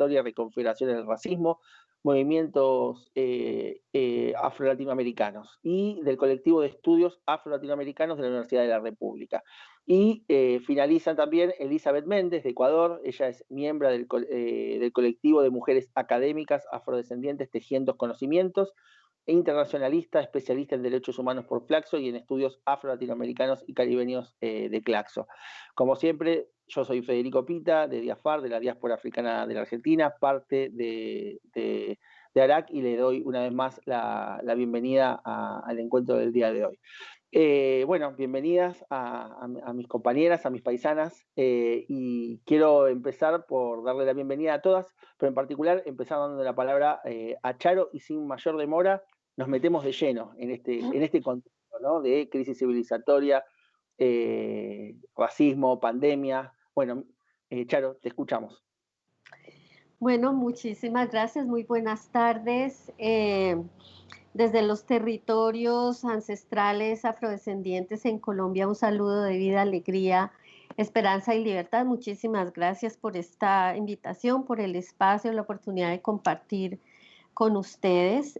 Historia y Reconfiguración del Racismo, Movimientos Afro-Latinoamericanos, y del colectivo de estudios afro-latinoamericanos de la Universidad de la República. Y finalizan también Elizabeth Méndez, de Ecuador. Ella es miembro del colectivo de mujeres académicas afrodescendientes Tejiendo Conocimientos, e internacionalista, especialista en derechos humanos por Claxo y en estudios afro-latinoamericanos y caribeños de Claxo. Como siempre, yo soy Federico Pita, de Diafar, de la diáspora africana de la Argentina, parte de ARAC, y le doy una vez más la bienvenida al encuentro del día de hoy. Bueno, bienvenidas a mis compañeras, a mis paisanas, y quiero empezar por darle la bienvenida a todas, pero en particular empezar dando la palabra a Charo, y sin mayor demora nos metemos de lleno en este contexto, ¿no?, de crisis civilizatoria, racismo, pandemia. Bueno, Charo, te escuchamos. Bueno, muchísimas gracias, muy buenas tardes. Desde los territorios ancestrales afrodescendientes en Colombia, un saludo de vida, alegría, esperanza y libertad. Muchísimas gracias por esta invitación, por el espacio, la oportunidad de compartir con ustedes.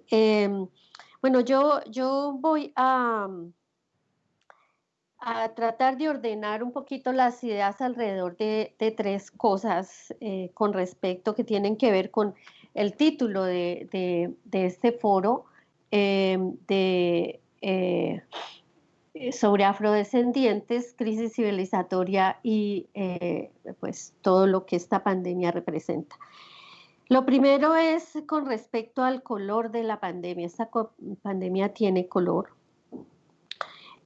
Bueno, yo voy a tratar de ordenar un poquito las ideas alrededor de tres cosas con respecto que tienen que ver con el título de este foro de sobre afrodescendientes, crisis civilizatoria y pues todo lo que esta pandemia representa. Lo primero es con respecto al color de la pandemia. Esta pandemia tiene color.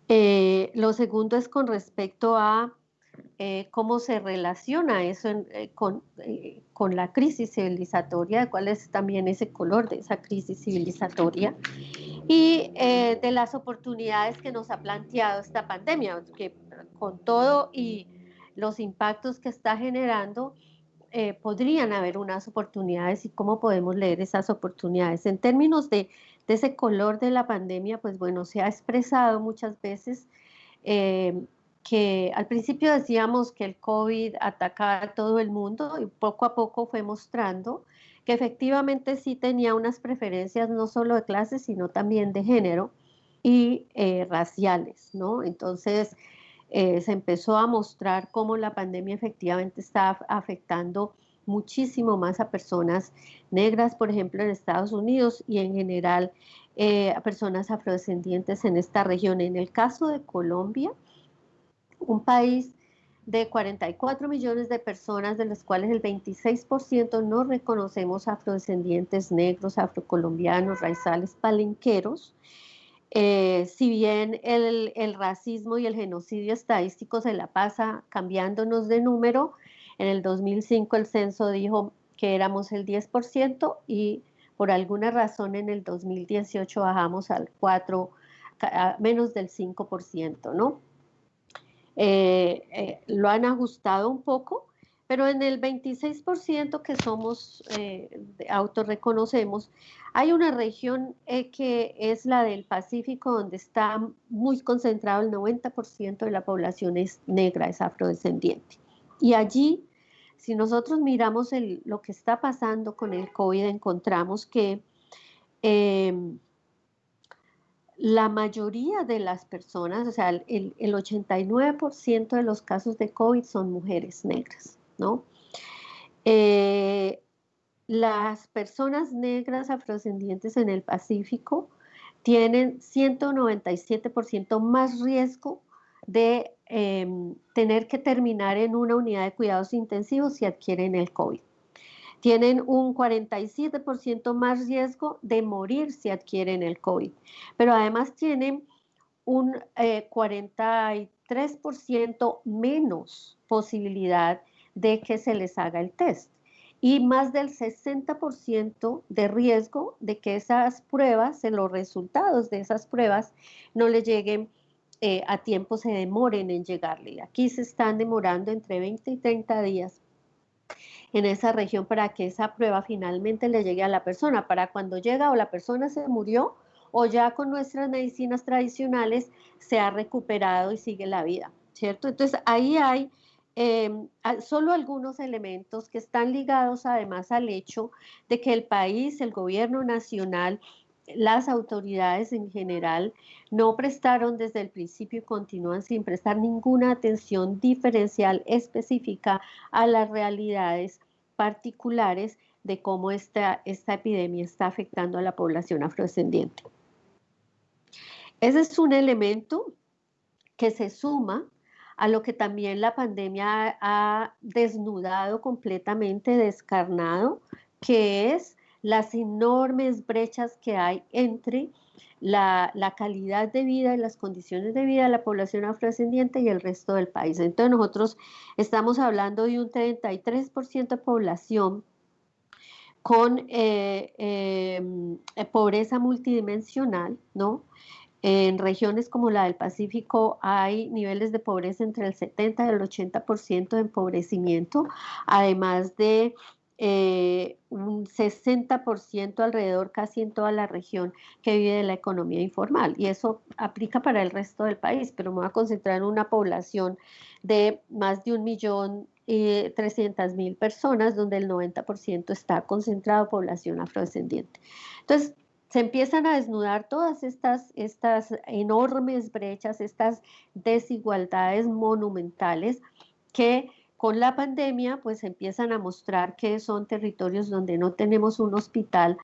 Lo segundo es con respecto a cómo se relaciona eso con la crisis civilizatoria, cuál es también ese color de esa crisis civilizatoria y de las oportunidades que nos ha planteado esta pandemia, que con todo y los impactos que está generando, podrían haber unas oportunidades y cómo podemos leer esas oportunidades. En términos de ese color de la pandemia, pues bueno, se ha expresado muchas veces que al principio decíamos que el COVID atacaba a todo el mundo y poco a poco fue mostrando que efectivamente sí tenía unas preferencias no solo de clase, sino también de género y raciales, ¿no? Entonces, se empezó a mostrar cómo la pandemia efectivamente está afectando muchísimo más a personas negras, por ejemplo, en Estados Unidos y en general a personas afrodescendientes en esta región. En el caso de Colombia, un país de 44 millones de personas, de los cuales el 26% no reconocemos afrodescendientes, negros, afrocolombianos, raizales, palenqueros. Si bien el racismo y el genocidio estadístico se la pasa cambiándonos de número, en el 2005 el censo dijo que éramos el 10% y por alguna razón en el 2018 bajamos al 4, a menos del 5%, ¿no? Lo han ajustado un poco, pero en el 26% que somos, autorreconocemos, hay una región que es la del Pacífico, donde está muy concentrado el 90% de la población es negra, es afrodescendiente. Y allí, si nosotros miramos lo que está pasando con el COVID, encontramos que la mayoría de las personas, o sea, el 89% de los casos de COVID son mujeres negras, ¿no? Las personas negras afrodescendientes en el Pacífico tienen 197% más riesgo de tener que terminar en una unidad de cuidados intensivos si adquieren el COVID. Tienen un 47% más riesgo de morir si adquieren el COVID, pero además tienen un 43% menos posibilidad de que se les haga el test y más del 60% de riesgo de que esas pruebas, los resultados de esas pruebas no le lleguen a tiempo, se demoren en llegarle. Aquí se están demorando entre 20 y 30 días en esa región para que esa prueba finalmente le llegue a la persona. Para cuando llega o la persona se murió o ya con nuestras medicinas tradicionales se ha recuperado y sigue la vida, ¿cierto? Entonces ahí hay solo algunos elementos que están ligados además al hecho de que el país, el gobierno nacional, las autoridades en general no prestaron desde el principio y continúan sin prestar ninguna atención diferencial específica a las realidades particulares de cómo esta epidemia está afectando a la población afrodescendiente. Ese es un elemento que se suma a lo que también la pandemia ha desnudado completamente, descarnado, que es las enormes brechas que hay entre la calidad de vida y las condiciones de vida de la población afrodescendiente y el resto del país. Entonces nosotros estamos hablando de un 33% de población con pobreza multidimensional, ¿no? En regiones como la del Pacífico hay niveles de pobreza entre el 70 y el 80% de empobrecimiento, además de un 60% alrededor casi en toda la región que vive de la economía informal. Y eso aplica para el resto del país, pero me voy a concentrar en una población de más de 1.300.000 personas, donde el 90% está concentrado población afrodescendiente. Entonces, se empiezan a desnudar todas estas enormes brechas, estas desigualdades monumentales que con la pandemia pues empiezan a mostrar que son territorios donde no tenemos un hospital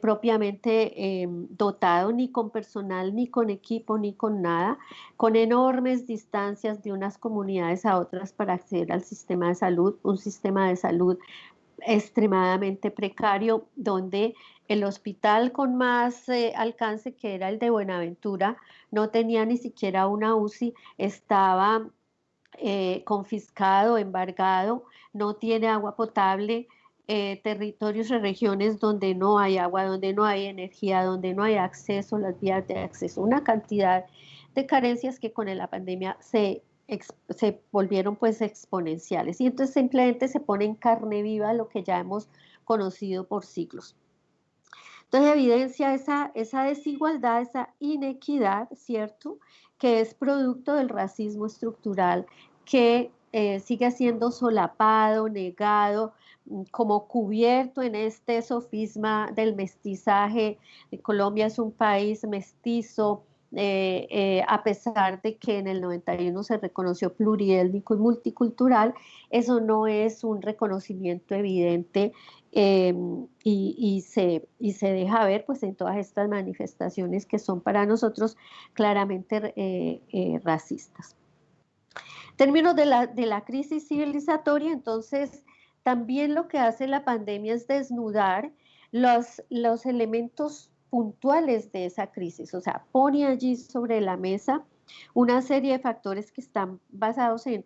propiamente dotado ni con personal, ni con equipo, ni con nada, con enormes distancias de unas comunidades a otras para acceder al sistema de salud, un sistema de salud extremadamente precario, donde el hospital con más alcance, que era el de Buenaventura, no tenía ni siquiera una UCI, estaba confiscado, embargado, no tiene agua potable, territorios y regiones donde no hay agua, donde no hay energía, donde no hay acceso, las vías de acceso, una cantidad de carencias que con la pandemia se volvieron pues exponenciales y entonces simplemente se pone en carne viva lo que ya hemos conocido por siglos. Entonces evidencia esa desigualdad, esa inequidad, ¿cierto? Que es producto del racismo estructural que sigue siendo solapado, negado, como cubierto en este sofisma del mestizaje. Colombia es un país mestizo, a pesar de que en el 91 se reconoció pluriétnico y multicultural, eso no es un reconocimiento evidente y se deja ver pues en todas estas manifestaciones que son para nosotros claramente racistas. En términos de la crisis civilizatoria, entonces también lo que hace la pandemia es desnudar los elementos puntuales de esa crisis, o sea, pone allí sobre la mesa una serie de factores que están basados en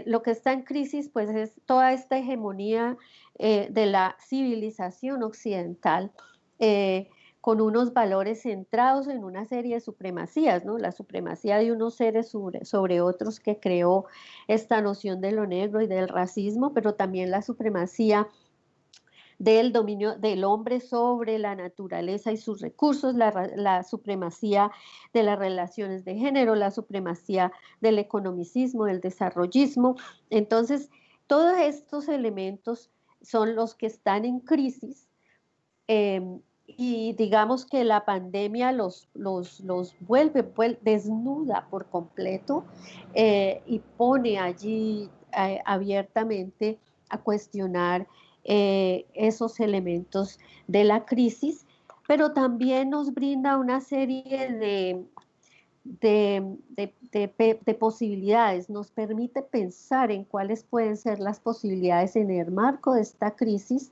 lo que está en crisis, pues es toda esta hegemonía de la civilización occidental, con unos valores centrados en una serie de supremacías, ¿no? La supremacía de unos seres sobre otros que creó esta noción de lo negro y del racismo, pero también la supremacía del dominio del hombre sobre la naturaleza y sus recursos, la supremacía de las relaciones de género, la supremacía del economicismo, del desarrollismo. Entonces, todos estos elementos son los que están en crisis y digamos que la pandemia los desnuda por completo y pone allí abiertamente a cuestionar esos elementos de la crisis, pero también nos brinda una serie de posibilidades, nos permite pensar en cuáles pueden ser las posibilidades en el marco de esta crisis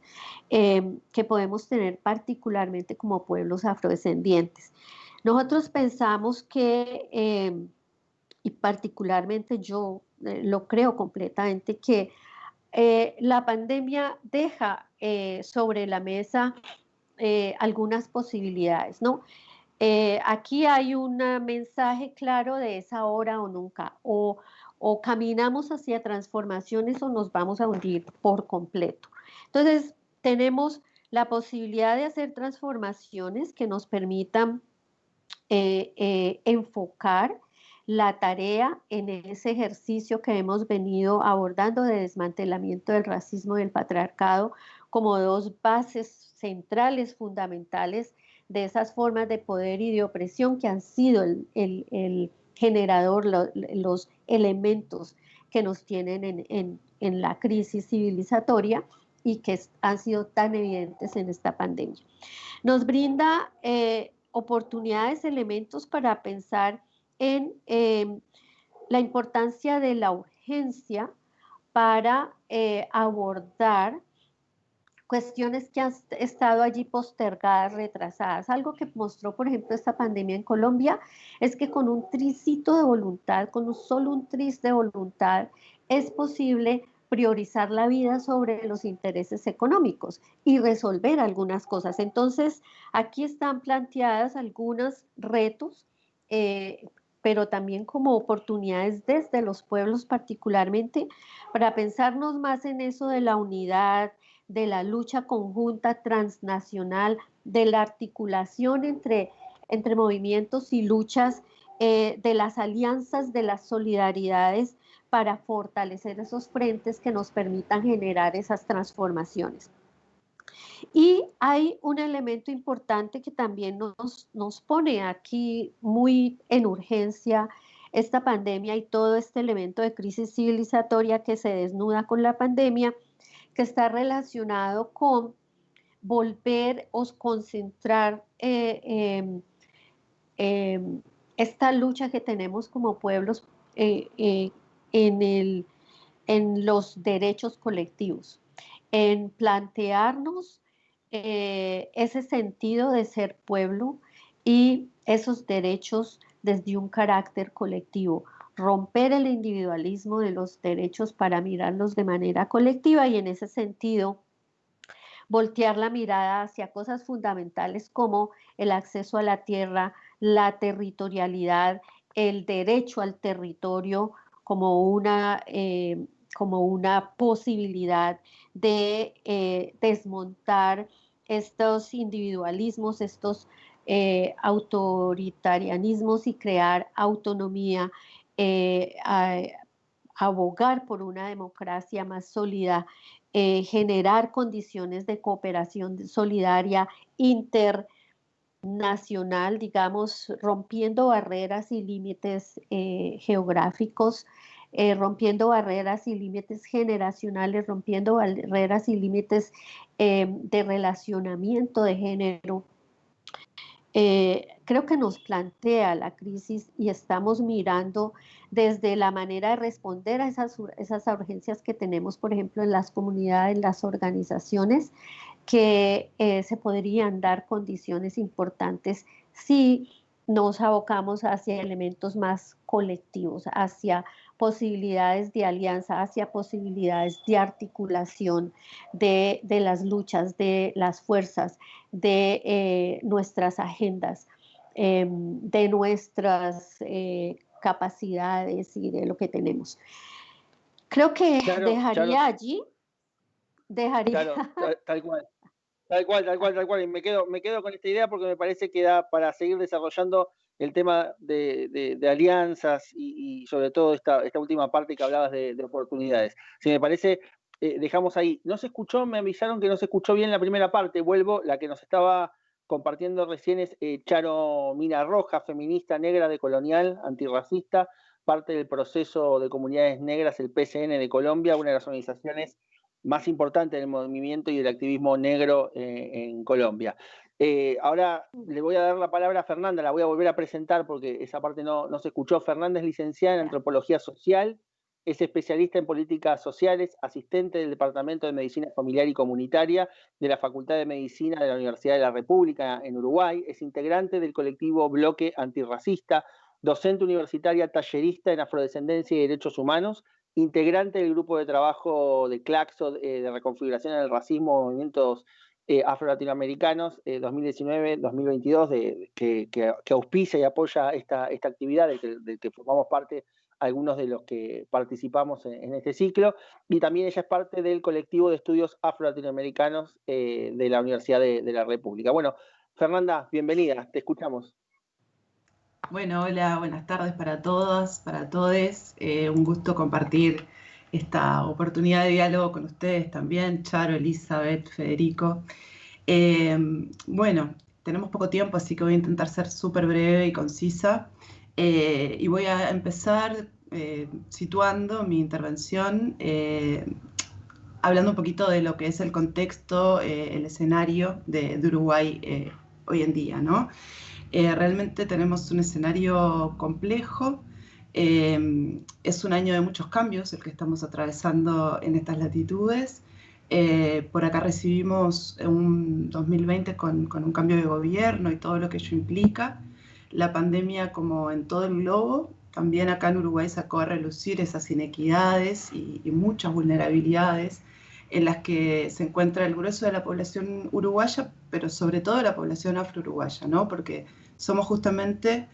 que podemos tener particularmente como pueblos afrodescendientes. Nosotros pensamos que, y particularmente yo lo creo completamente, que la pandemia deja sobre la mesa algunas posibilidades, ¿no? Aquí hay un mensaje claro de esa ahora o nunca, o caminamos hacia transformaciones o nos vamos a hundir por completo. Entonces, tenemos la posibilidad de hacer transformaciones que nos permitan enfocar la tarea en ese ejercicio que hemos venido abordando de desmantelamiento del racismo y del patriarcado como dos bases centrales, fundamentales de esas formas de poder y de opresión que han sido el generador, los elementos que nos tienen en la crisis civilizatoria y que han sido tan evidentes en esta pandemia. Nos brinda oportunidades, elementos para pensar en la importancia de la urgencia para abordar cuestiones que han estado allí postergadas, retrasadas. Algo que mostró, por ejemplo, esta pandemia en Colombia es que con un tricito de voluntad, con solo un tris de voluntad, es posible priorizar la vida sobre los intereses económicos y resolver algunas cosas. Entonces, aquí están planteadas algunos retos, pero también como oportunidades desde los pueblos particularmente, para pensarnos más en eso de la unidad, de la lucha conjunta transnacional, de la articulación entre movimientos y luchas, de las alianzas, de las solidaridades para fortalecer esos frentes que nos permitan generar esas transformaciones. Y hay un elemento importante que también nos pone aquí muy en urgencia esta pandemia y todo este elemento de crisis civilizatoria que se desnuda con la pandemia, que está relacionado con volver o concentrar esta lucha que tenemos como pueblos en los derechos colectivos, en plantearnos ese sentido de ser pueblo y esos derechos desde un carácter colectivo, romper el individualismo de los derechos para mirarlos de manera colectiva y en ese sentido voltear la mirada hacia cosas fundamentales como el acceso a la tierra, la territorialidad, el derecho al territorio como una posibilidad de desmontar estos individualismos, estos autoritarianismos y crear autonomía, abogar por una democracia más sólida, generar condiciones de cooperación solidaria internacional, digamos, rompiendo barreras y límites geográficos, rompiendo barreras y límites generacionales, rompiendo barreras y límites de relacionamiento de género. Creo que nos plantea la crisis y estamos mirando desde la manera de responder a esas urgencias que tenemos, por ejemplo, en las comunidades, en las organizaciones, que se podrían dar condiciones importantes si nos abocamos hacia elementos más colectivos, hacia posibilidades de alianza, hacia posibilidades de articulación de las luchas, de las fuerzas, de nuestras agendas, de nuestras capacidades y de lo que tenemos. Creo que dejaría allí, Claro, tal cual. Tal cual. Y me quedo con esta idea porque me parece que da para seguir desarrollando el tema de alianzas y sobre todo esta última parte que hablabas de oportunidades. Si me parece, dejamos ahí. No se escuchó, me avisaron que no se escuchó bien la primera parte. Vuelvo, la que nos estaba compartiendo recién es Charo Mina Roja, feminista negra decolonial, antirracista, parte del proceso de comunidades negras, el PCN de Colombia, una de las organizaciones más importante del movimiento y del activismo negro en Colombia. Ahora le voy a dar la palabra a Fernanda, la voy a volver a presentar porque esa parte no se escuchó. Fernanda es licenciada en Antropología Social, es especialista en políticas sociales, asistente del Departamento de Medicina Familiar y Comunitaria de la Facultad de Medicina de la Universidad de la República en Uruguay, es integrante del colectivo Bloque Antirracista, docente universitaria tallerista en afrodescendencia y derechos humanos, integrante del grupo de trabajo de Claxo de reconfiguración del racismo, movimientos afro-latinoamericanos 2019-2022, que auspicia y apoya esta actividad del que formamos parte algunos de los que participamos en este ciclo, y también ella es parte del colectivo de estudios afro-latinoamericanos de la Universidad de la República. Bueno, Fernanda, bienvenida, te escuchamos. Bueno, hola, buenas tardes para todas, para todes. Un gusto compartir esta oportunidad de diálogo con ustedes también, Charo, Elizabeth, Federico. Eh, bueno, tenemos poco tiempo, así que voy a intentar ser súper breve y concisa. Y voy a empezar situando mi intervención, hablando un poquito de lo que es el contexto, el escenario de Uruguay hoy en día, ¿no? Realmente tenemos un escenario complejo. Es un año de muchos cambios el que estamos atravesando en estas latitudes. Por acá recibimos un 2020 con un cambio de gobierno y todo lo que ello implica. La pandemia, como en todo el globo, también acá en Uruguay sacó a relucir esas inequidades y muchas vulnerabilidades en las que se encuentra el grueso de la población uruguaya, pero sobre todo la población afro-uruguaya, ¿no? Porque somos justamente,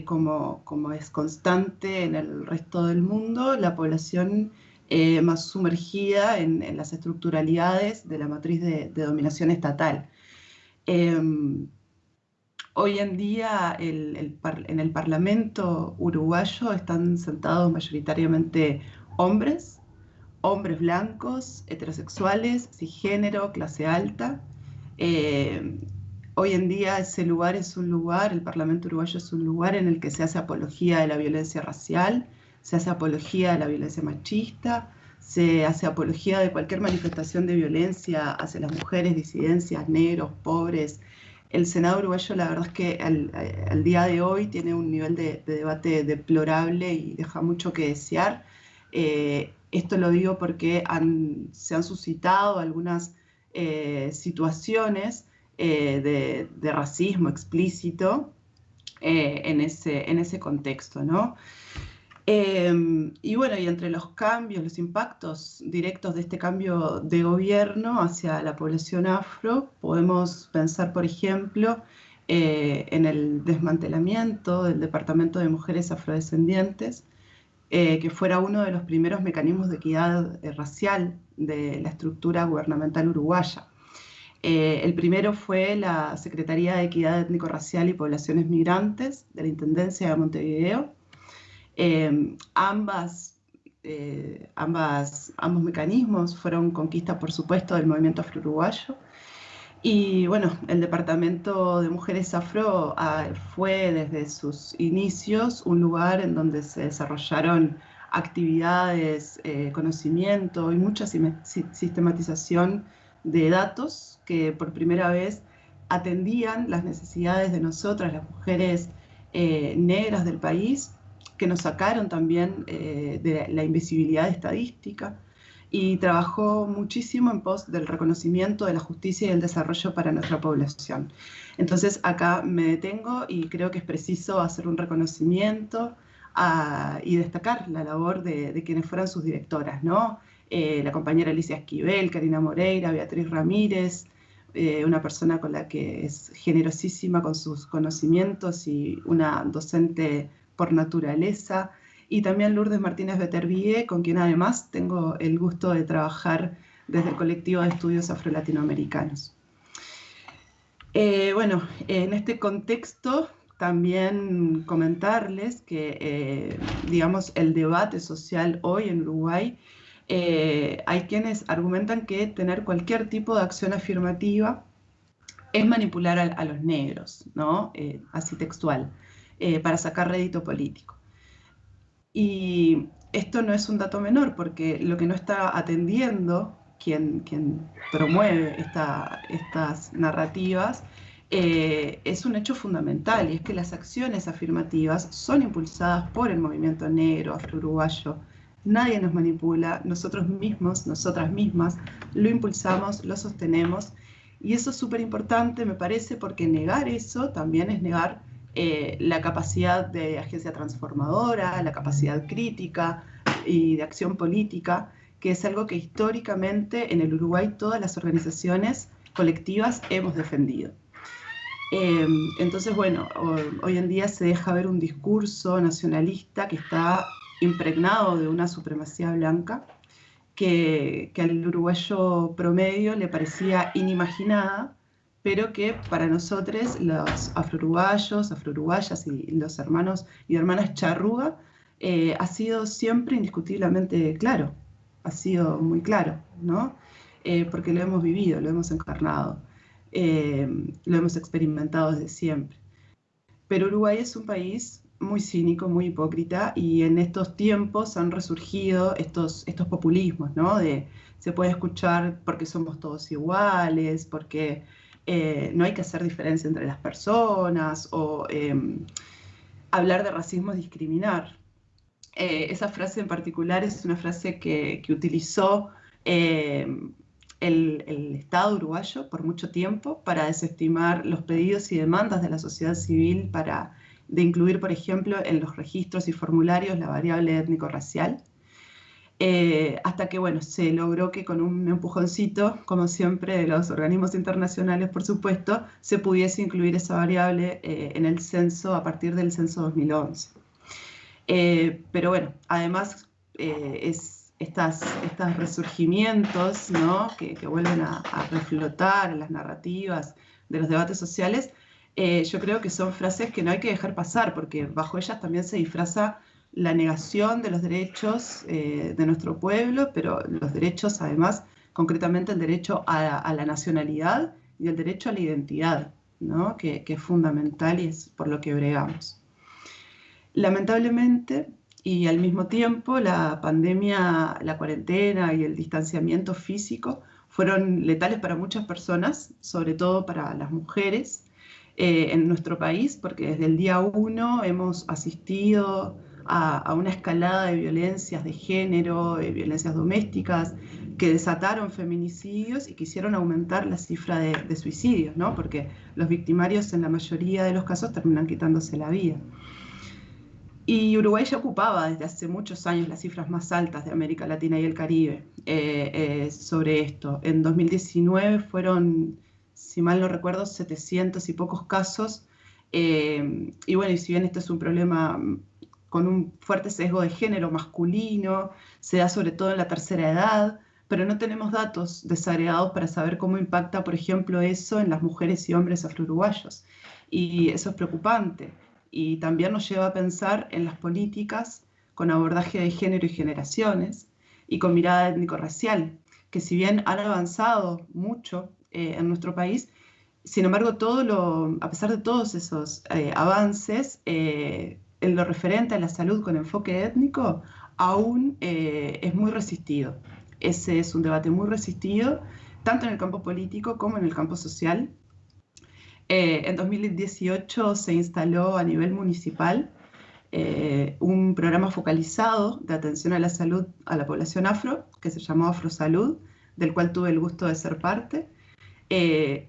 como es constante en el resto del mundo, la población más sumergida en las estructuralidades de la matriz de dominación estatal. Hoy en día en el Parlamento uruguayo están sentados mayoritariamente hombres, hombres blancos, heterosexuales, cisgénero, clase alta. Eh, Hoy en día ese lugar es un lugar, el Parlamento uruguayo es un lugar en el que se hace apología de la violencia racial, se hace apología de la violencia machista, se hace apología de cualquier manifestación de violencia hacia las mujeres, disidencias, negros, pobres. El Senado uruguayo, la verdad es que al día de hoy tiene un nivel de debate deplorable y deja mucho que desear. Esto lo digo porque se han suscitado algunas situaciones de racismo explícito en ese contexto, ¿no? Y bueno, y entre los cambios, los impactos directos de este cambio de gobierno hacia la población afro, podemos pensar, por ejemplo, en el desmantelamiento del Departamento de Mujeres Afrodescendientes, que fuera uno de los primeros mecanismos de equidad racial de la estructura gubernamental uruguaya. El primero fue la Secretaría de Equidad Étnico-Racial y Poblaciones Migrantes de la Intendencia de Montevideo. Ambos mecanismos fueron conquista, por supuesto, del movimiento afro-uruguayo. Y bueno, el Departamento de Mujeres Afro fue desde sus inicios un lugar en donde se desarrollaron actividades, conocimiento y mucha sistematización de datos que por primera vez atendían las necesidades de nosotras, las mujeres negras del país, que nos sacaron también de la invisibilidad estadística, y trabajó muchísimo en pos del reconocimiento de la justicia y el desarrollo para nuestra población. Entonces acá me detengo y creo que es preciso hacer un reconocimiento y destacar la labor de quienes fueran sus directoras, ¿no? La compañera Alicia Esquivel, Karina Moreira, Beatriz Ramírez, una persona con la que es generosísima con sus conocimientos y una docente por naturaleza, y también Lourdes Martínez Beterbie, con quien además tengo el gusto de trabajar desde el colectivo de estudios afro-latinoamericanos. Bueno, en este contexto también comentarles que, digamos, el debate social hoy en Uruguay, hay quienes argumentan que tener cualquier tipo de acción afirmativa es manipular a los negros, ¿no? Así textual, para sacar rédito político. Y esto no es un dato menor, porque lo que no está atendiendo quien promueve estas narrativas es un hecho fundamental, y es que las acciones afirmativas son impulsadas por el movimiento negro, afro-uruguayo. Nadie nos manipula, nosotros mismos, nosotras mismas, lo impulsamos, lo sostenemos, y eso es súper importante, me parece, porque negar eso también es negar la capacidad de agencia transformadora, la capacidad crítica y de acción política, que es algo que históricamente en el Uruguay todas las organizaciones colectivas hemos defendido. Entonces, bueno, hoy en día se deja ver un discurso nacionalista que está impregnado de una supremacía blanca que al uruguayo promedio le parecía inimaginada, pero que para nosotros, los afro-uruguayos, afro-uruguayas y los hermanos y hermanas charrúa, ha sido siempre indiscutiblemente claro, ha sido muy claro, ¿no? Porque lo hemos vivido, lo hemos encarnado, lo hemos experimentado desde siempre. Pero Uruguay es un país muy cínico, muy hipócrita, y en estos tiempos han resurgido estos populismos, ¿no? Se puede escuchar porque somos todos iguales, porque no hay que hacer diferencia entre las personas, o hablar de racismo es discriminar. Esa frase en particular es una frase que utilizó el Estado uruguayo por mucho tiempo para desestimar los pedidos y demandas de la sociedad civil de incluir, por ejemplo, en los registros y formularios la variable étnico-racial. Hasta que, bueno, se logró que con un empujoncito, como siempre, de los organismos internacionales, por supuesto, se pudiese incluir esa variable en el censo a partir del censo 2011. Pero bueno, además estos resurgimientos, ¿no? que vuelven a reflotar en las narrativas de los debates sociales, yo creo que son frases que no hay que dejar pasar, porque bajo ellas también se disfraza la negación de los derechos de nuestro pueblo, pero los derechos, además, concretamente el derecho a la nacionalidad y el derecho a la identidad, ¿no? que es fundamental y es por lo que bregamos. Lamentablemente, y al mismo tiempo, la pandemia, la cuarentena y el distanciamiento físico fueron letales para muchas personas, sobre todo para las mujeres en nuestro país, porque desde el día 1 hemos asistido a una escalada de violencias de género, de violencias domésticas, que desataron feminicidios y quisieron aumentar la cifra de suicidios, ¿no? Porque los victimarios en la mayoría de los casos terminan quitándose la vida. Y Uruguay ya ocupaba desde hace muchos años las cifras más altas de América Latina y el Caribe sobre esto. En 2019 fueron, si mal no recuerdo, 700 y pocos casos. Y bueno, y si bien este es un problema con un fuerte sesgo de género masculino, se da sobre todo en la tercera edad, pero no tenemos datos desagregados para saber cómo impacta, por ejemplo, eso en las mujeres y hombres afro-uruguayos. Y eso es preocupante. Y también nos lleva a pensar en las políticas con abordaje de género y generaciones y con mirada étnico-racial, que si bien han avanzado mucho en nuestro país, sin embargo, a pesar de todos esos avances, en lo referente a la salud con enfoque étnico, aún es muy resistido. Ese es un debate muy resistido, tanto en el campo político como en el campo social. En 2018 se instaló a nivel municipal un programa focalizado de atención a la salud a la población afro, que se llamó Afrosalud, del cual tuve el gusto de ser parte.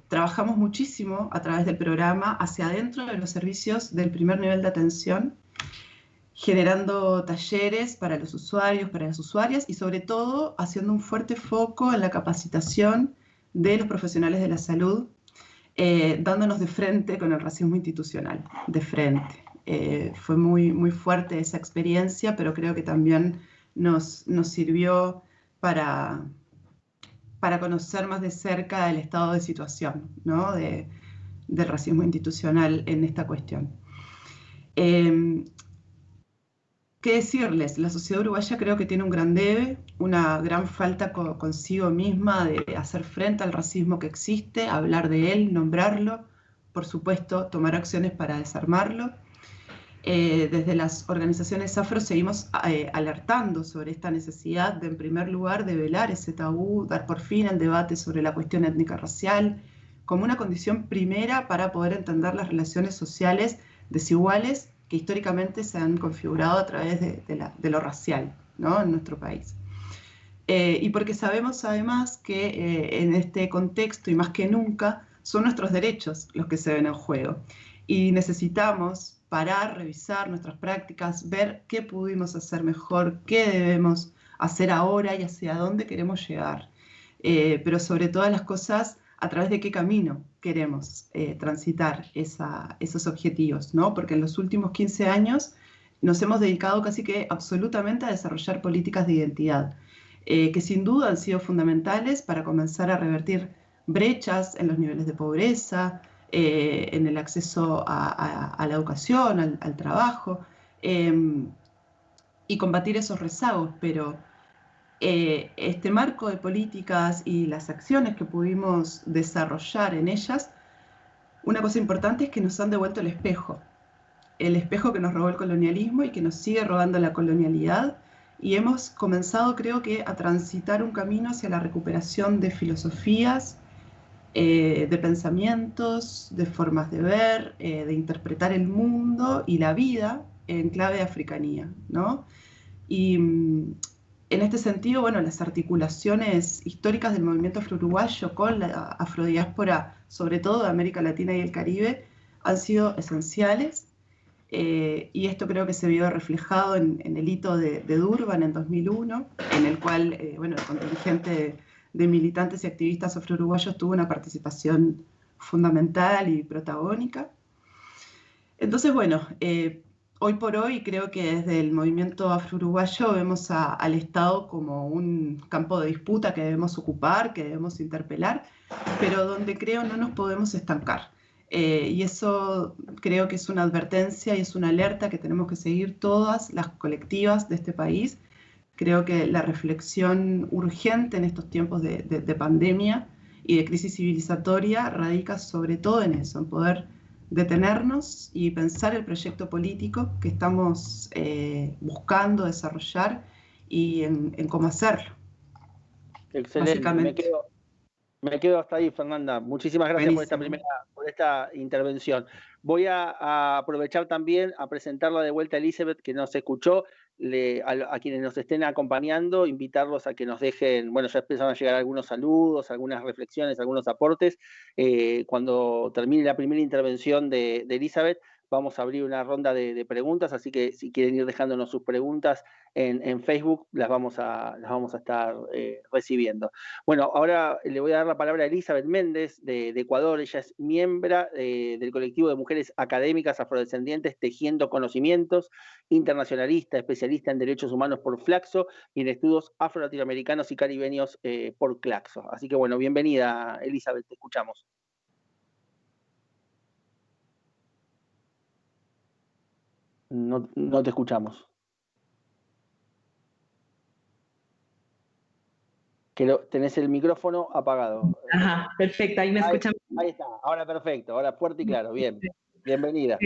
Trabajamos muchísimo a través del programa hacia adentro de los servicios del primer nivel de atención, generando talleres para los usuarios, para las usuarias, y sobre todo haciendo un fuerte foco en la capacitación de los profesionales de la salud, dándonos de frente con el racismo institucional, de frente. Fue muy, muy fuerte esa experiencia, pero creo que también nos sirvió para conocer más de cerca el estado de situación, ¿no? del racismo institucional en esta cuestión. ¿Qué decirles? La sociedad uruguaya creo que tiene un gran debe, una gran falta consigo misma de hacer frente al racismo que existe, hablar de él, nombrarlo, por supuesto, tomar acciones para desarmarlo. Desde las organizaciones afro seguimos alertando sobre esta necesidad de, en primer lugar, develar ese tabú, dar por fin el debate sobre la cuestión étnica-racial, como una condición primera para poder entender las relaciones sociales desiguales que históricamente se han configurado a través de lo racial, ¿no? En nuestro país. Y porque sabemos además que en este contexto, y más que nunca, son nuestros derechos los que se ven en juego. Y necesitamos parar, revisar nuestras prácticas, ver qué pudimos hacer mejor, qué debemos hacer ahora y hacia dónde queremos llegar. Pero sobre todas las cosas, a través de qué camino queremos transitar esos objetivos, ¿no? Porque en los últimos 15 años nos hemos dedicado casi que absolutamente a desarrollar políticas de identidad, que sin duda han sido fundamentales para comenzar a revertir brechas en los niveles de pobreza, en el acceso a la educación, al trabajo, y combatir esos rezagos, pero este marco de políticas y las acciones que pudimos desarrollar en ellas, una cosa importante es que nos han devuelto el espejo que nos robó el colonialismo y que nos sigue robando la colonialidad, y hemos comenzado, creo que, a transitar un camino hacia la recuperación de filosofías, de pensamientos, de formas de ver, de interpretar el mundo y la vida en clave de africanía, ¿no? Y en este sentido, bueno, las articulaciones históricas del movimiento afro-uruguayo con la afrodiáspora, sobre todo de América Latina y el Caribe, han sido esenciales. Y esto creo que se vio reflejado en el hito de Durban en 2001, en el cual bueno, el contingente de militantes y activistas afro-uruguayos tuvo una participación fundamental y protagónica. Entonces, bueno, hoy por hoy creo que desde el movimiento afro-uruguayo vemos al Estado como un campo de disputa que debemos ocupar, que debemos interpelar, pero donde creo no nos podemos estancar. Y eso creo que es una advertencia y es una alerta que tenemos que seguir todas las colectivas de este país. Creo que la reflexión urgente en estos tiempos de pandemia y de crisis civilizatoria radica sobre todo en eso, en poder detenernos y pensar el proyecto político que estamos buscando desarrollar y en cómo hacerlo. Excelente, me quedo hasta ahí, Fernanda. Muchísimas gracias por esta intervención. Voy a aprovechar también a presentarla de vuelta a Elizabeth, que nos escuchó, a quienes nos estén acompañando, invitarlos a que nos dejen, bueno, ya empezaron a llegar algunos saludos, algunas reflexiones, algunos aportes. Cuando termine la primera intervención de Elizabeth, vamos a abrir una ronda de preguntas, así que si quieren ir dejándonos sus preguntas en Facebook, las vamos a estar recibiendo. Bueno, ahora le voy a dar la palabra a Elizabeth Méndez de Ecuador. Ella es miembro del colectivo de mujeres académicas afrodescendientes Tejiendo Conocimientos, internacionalista, especialista en derechos humanos por Flaxo y en estudios afro-latinoamericanos y caribeños por Claxo. Así que bueno, bienvenida, Elizabeth, te escuchamos. No te escuchamos. Tenés el micrófono apagado. Ajá, perfecto, ahí me escuchan. Ahí está, ahora perfecto, ahora fuerte y claro, bien. Bienvenida.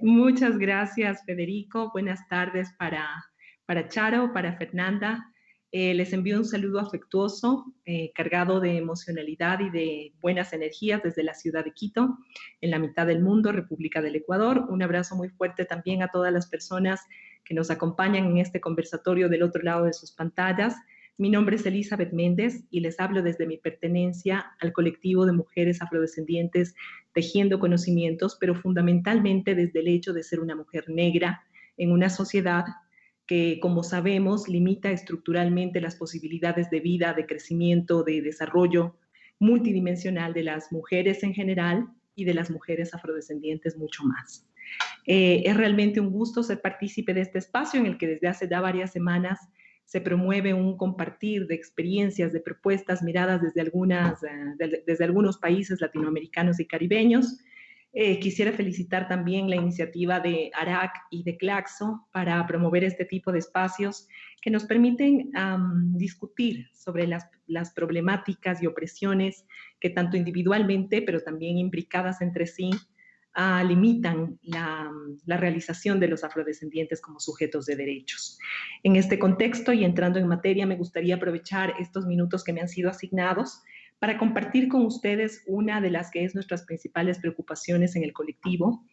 Muchas gracias, Federico. Buenas tardes para Charo, para Fernanda. Les envío un saludo afectuoso, cargado de emocionalidad y de buenas energías desde la ciudad de Quito, en la mitad del mundo, República del Ecuador. Un abrazo muy fuerte también a todas las personas que nos acompañan en este conversatorio del otro lado de sus pantallas. Mi nombre es Elizabeth Méndez y les hablo desde mi pertenencia al colectivo de mujeres afrodescendientes Tejiendo Conocimientos, pero fundamentalmente desde el hecho de ser una mujer negra en una sociedad que, como sabemos, limita estructuralmente las posibilidades de vida, de crecimiento, de desarrollo multidimensional de las mujeres en general y de las mujeres afrodescendientes mucho más. Es realmente un gusto ser partícipe de este espacio en el que desde hace ya varias semanas se promueve un compartir de experiencias, de propuestas miradas desde algunos países latinoamericanos y caribeños. Quisiera felicitar también la iniciativa de ARAC y de Claxo para promover este tipo de espacios que nos permiten discutir sobre las problemáticas y opresiones que tanto individualmente, pero también imbricadas entre sí, limitan la realización de los afrodescendientes como sujetos de derechos. En este contexto y entrando en materia, me gustaría aprovechar estos minutos que me han sido asignados para compartir con ustedes una de las que es nuestras principales preocupaciones en el colectivo,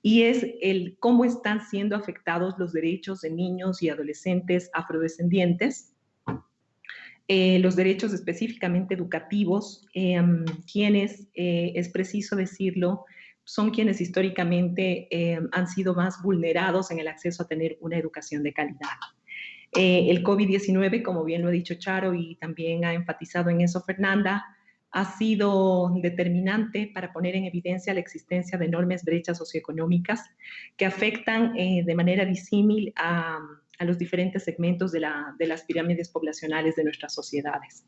y es el cómo están siendo afectados los derechos de niños y adolescentes afrodescendientes, los derechos específicamente educativos, quienes, es preciso decirlo, son quienes históricamente han sido más vulnerados en el acceso a tener una educación de calidad. El COVID-19, como bien lo ha dicho Charo y también ha enfatizado en eso Fernanda, ha sido determinante para poner en evidencia la existencia de enormes brechas socioeconómicas que afectan de manera disímil a los diferentes segmentos de las pirámides poblacionales de nuestras sociedades.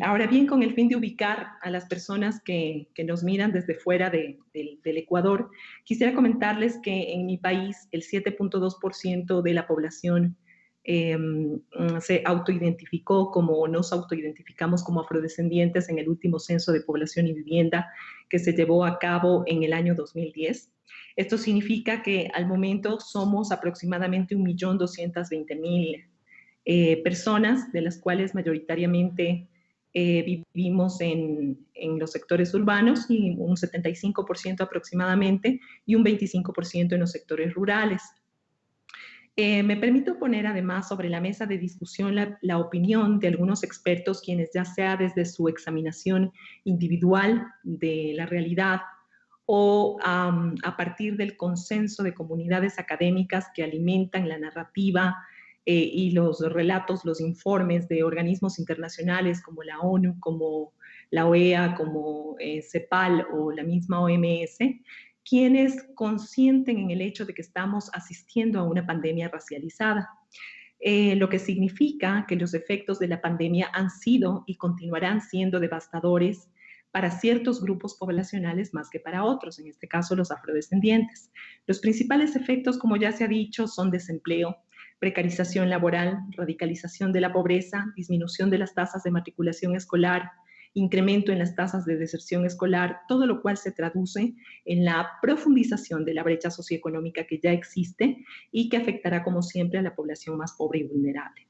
Ahora bien, con el fin de ubicar a las personas que nos miran desde fuera del Ecuador, quisiera comentarles que en mi país el 7.2% de la población se autoidentificó como, nos autoidentificamos como afrodescendientes en el último censo de población y vivienda que se llevó a cabo en el año 2010. Esto significa que al momento somos aproximadamente 1.220.000 personas, de las cuales mayoritariamente vivimos en los sectores urbanos, y un 75% aproximadamente, y un 25% en los sectores rurales. Me permito poner además sobre la mesa de discusión la opinión de algunos expertos, quienes ya sea desde su examinación individual de la realidad o a partir del consenso de comunidades académicas que alimentan la narrativa y los relatos, los informes de organismos internacionales como la ONU, como la OEA, como CEPAL o la misma OMS, quienes consienten en el hecho de que estamos asistiendo a una pandemia racializada. Lo que significa que los efectos de la pandemia han sido y continuarán siendo devastadores para ciertos grupos poblacionales más que para otros, en este caso los afrodescendientes. Los principales efectos, como ya se ha dicho, son desempleo, precarización laboral, radicalización de la pobreza, disminución de las tasas de matriculación escolar, incremento en las tasas de deserción escolar, todo lo cual se traduce en la profundización de la brecha socioeconómica que ya existe y que afectará, como siempre, a la población más pobre y vulnerable.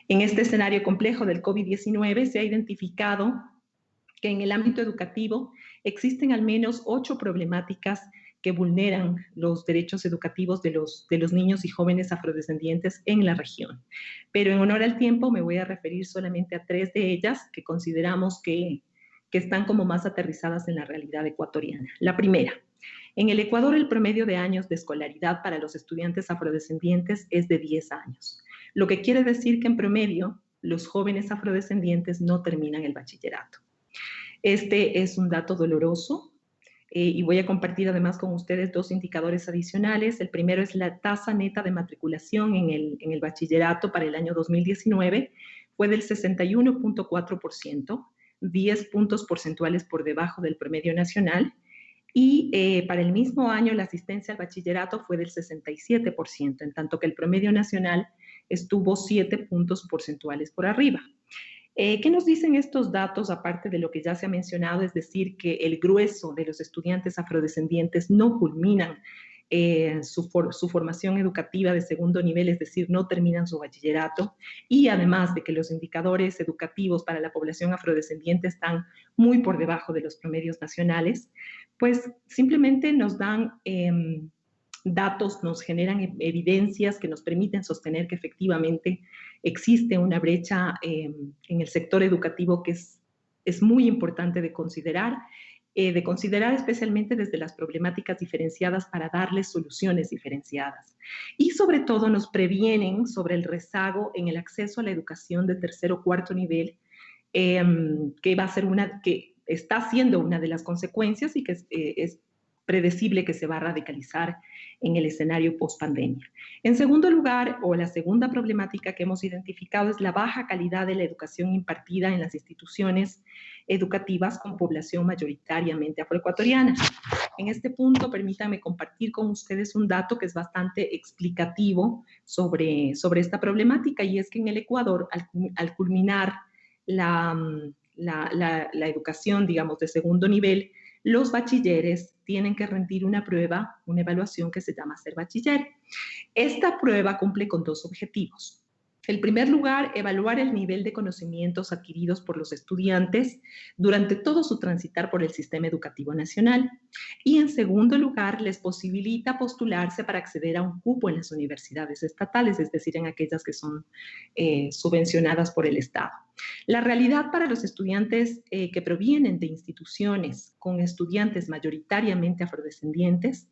En este escenario complejo del COVID-19 se ha identificado que en el ámbito educativo existen al menos 8 problemáticas que vulneran los derechos educativos de los niños y jóvenes afrodescendientes en la región. Pero en honor al tiempo me voy a referir solamente a 3 de ellas que consideramos que están como más aterrizadas en la realidad ecuatoriana. La primera, en el Ecuador el promedio de años de escolaridad para los estudiantes afrodescendientes es de 10 años, lo que quiere decir que en promedio los jóvenes afrodescendientes no terminan el bachillerato. Este es un dato doloroso. Y voy a compartir además con ustedes 2 indicadores adicionales. El primero es la tasa neta de matriculación en el bachillerato para el año 2019. Fue del 61.4%, 10 puntos porcentuales por debajo del promedio nacional. Y para el mismo año la asistencia al bachillerato fue del 67%, en tanto que el promedio nacional estuvo 7 puntos porcentuales por arriba. ¿Qué nos dicen estos datos, aparte de lo que ya se ha mencionado? Es decir, que el grueso de los estudiantes afrodescendientes no culminan su formación educativa de segundo nivel, es decir, no terminan su bachillerato, y además de que los indicadores educativos para la población afrodescendiente están muy por debajo de los promedios nacionales, pues simplemente nos dan datos, nos generan evidencias que nos permiten sostener que efectivamente existe una brecha en el sector educativo que es muy importante de considerar especialmente desde las problemáticas diferenciadas para darles soluciones diferenciadas. Y sobre todo nos previenen sobre el rezago en el acceso a la educación de tercer o cuarto nivel, que está siendo una de las consecuencias y que es predecible que se va a radicalizar en el escenario post-pandemia. En segundo lugar, o la segunda problemática que hemos identificado, es la baja calidad de la educación impartida en las instituciones educativas con población mayoritariamente afroecuatoriana. En este punto, permítanme compartir con ustedes un dato que es bastante explicativo sobre esta problemática, y es que en el Ecuador, al culminar la educación, digamos, de segundo nivel, los bachilleres tienen que rendir una prueba, una evaluación que se llama Ser Bachiller. Esta prueba cumple con 2 objetivos. En primer lugar, evaluar el nivel de conocimientos adquiridos por los estudiantes durante todo su transitar por el sistema educativo nacional. Y en segundo lugar, les posibilita postularse para acceder a un cupo en las universidades estatales, es decir, en aquellas que son subvencionadas por el Estado. La realidad para los estudiantes que provienen de instituciones con estudiantes mayoritariamente afrodescendientes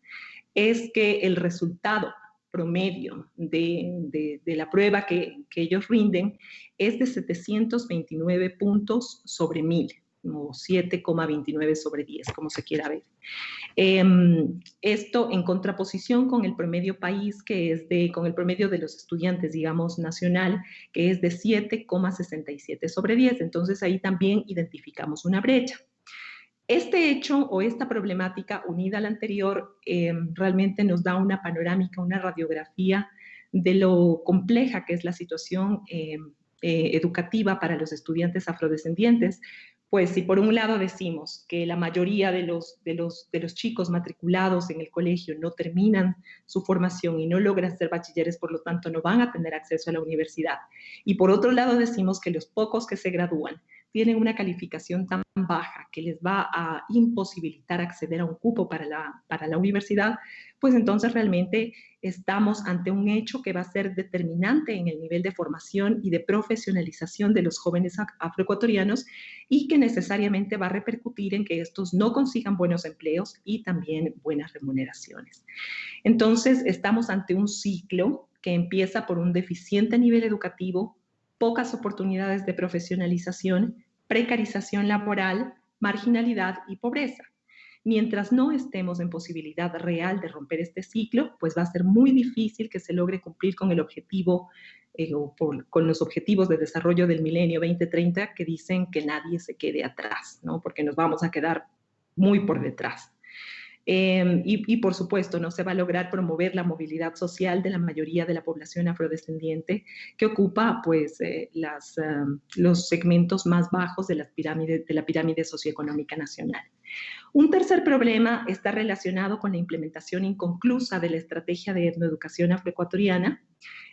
es que el resultado promedio de la prueba que ellos rinden es de 729 puntos sobre 1000. o 7,29 sobre 10, como se quiera ver. Esto en contraposición con el promedio país, que es con el promedio de los estudiantes, digamos, nacional, que es de 7,67 sobre 10. Entonces ahí también identificamos una brecha. Este hecho o esta problemática unida a la anterior realmente nos da una panorámica, una radiografía de lo compleja que es la situación educativa para los estudiantes afrodescendientes. Pues si por un lado decimos que la mayoría de los chicos matriculados en el colegio no terminan su formación y no logran ser bachilleres, por lo tanto no van a tener acceso a la universidad. Y por otro lado decimos que los pocos que se gradúan tienen una calificación tan baja que les va a imposibilitar acceder a un cupo para la universidad, pues entonces realmente estamos ante un hecho que va a ser determinante en el nivel de formación y de profesionalización de los jóvenes afroecuatorianos y que necesariamente va a repercutir en que estos no consigan buenos empleos y también buenas remuneraciones. Entonces, estamos ante un ciclo que empieza por un deficiente nivel educativo, pocas oportunidades de profesionalización, precarización laboral, marginalidad y pobreza. Mientras no estemos en posibilidad real de romper este ciclo, pues va a ser muy difícil que se logre cumplir con el objetivo con los objetivos de desarrollo del milenio 2030 que dicen que nadie se quede atrás, ¿no? Porque nos vamos a quedar muy por detrás. Y por supuesto, no se va a lograr promover la movilidad social de la mayoría de la población afrodescendiente que ocupa pues, los segmentos más bajos de la pirámide socioeconómica nacional. Un tercer problema está relacionado con la implementación inconclusa de la estrategia de etnoeducación afroecuatoriana.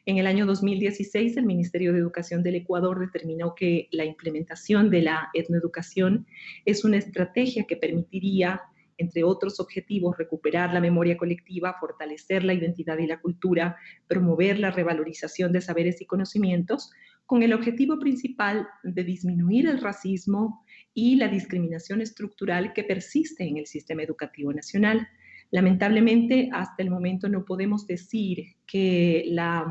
En el año 2016, el Ministerio de Educación del Ecuador determinó que la implementación de la etnoeducación es una estrategia que permitiría, entre otros objetivos, recuperar la memoria colectiva, fortalecer la identidad y la cultura, promover la revalorización de saberes y conocimientos, con el objetivo principal de disminuir el racismo y la discriminación estructural que persiste en el sistema educativo nacional. Lamentablemente, hasta el momento no podemos decir que la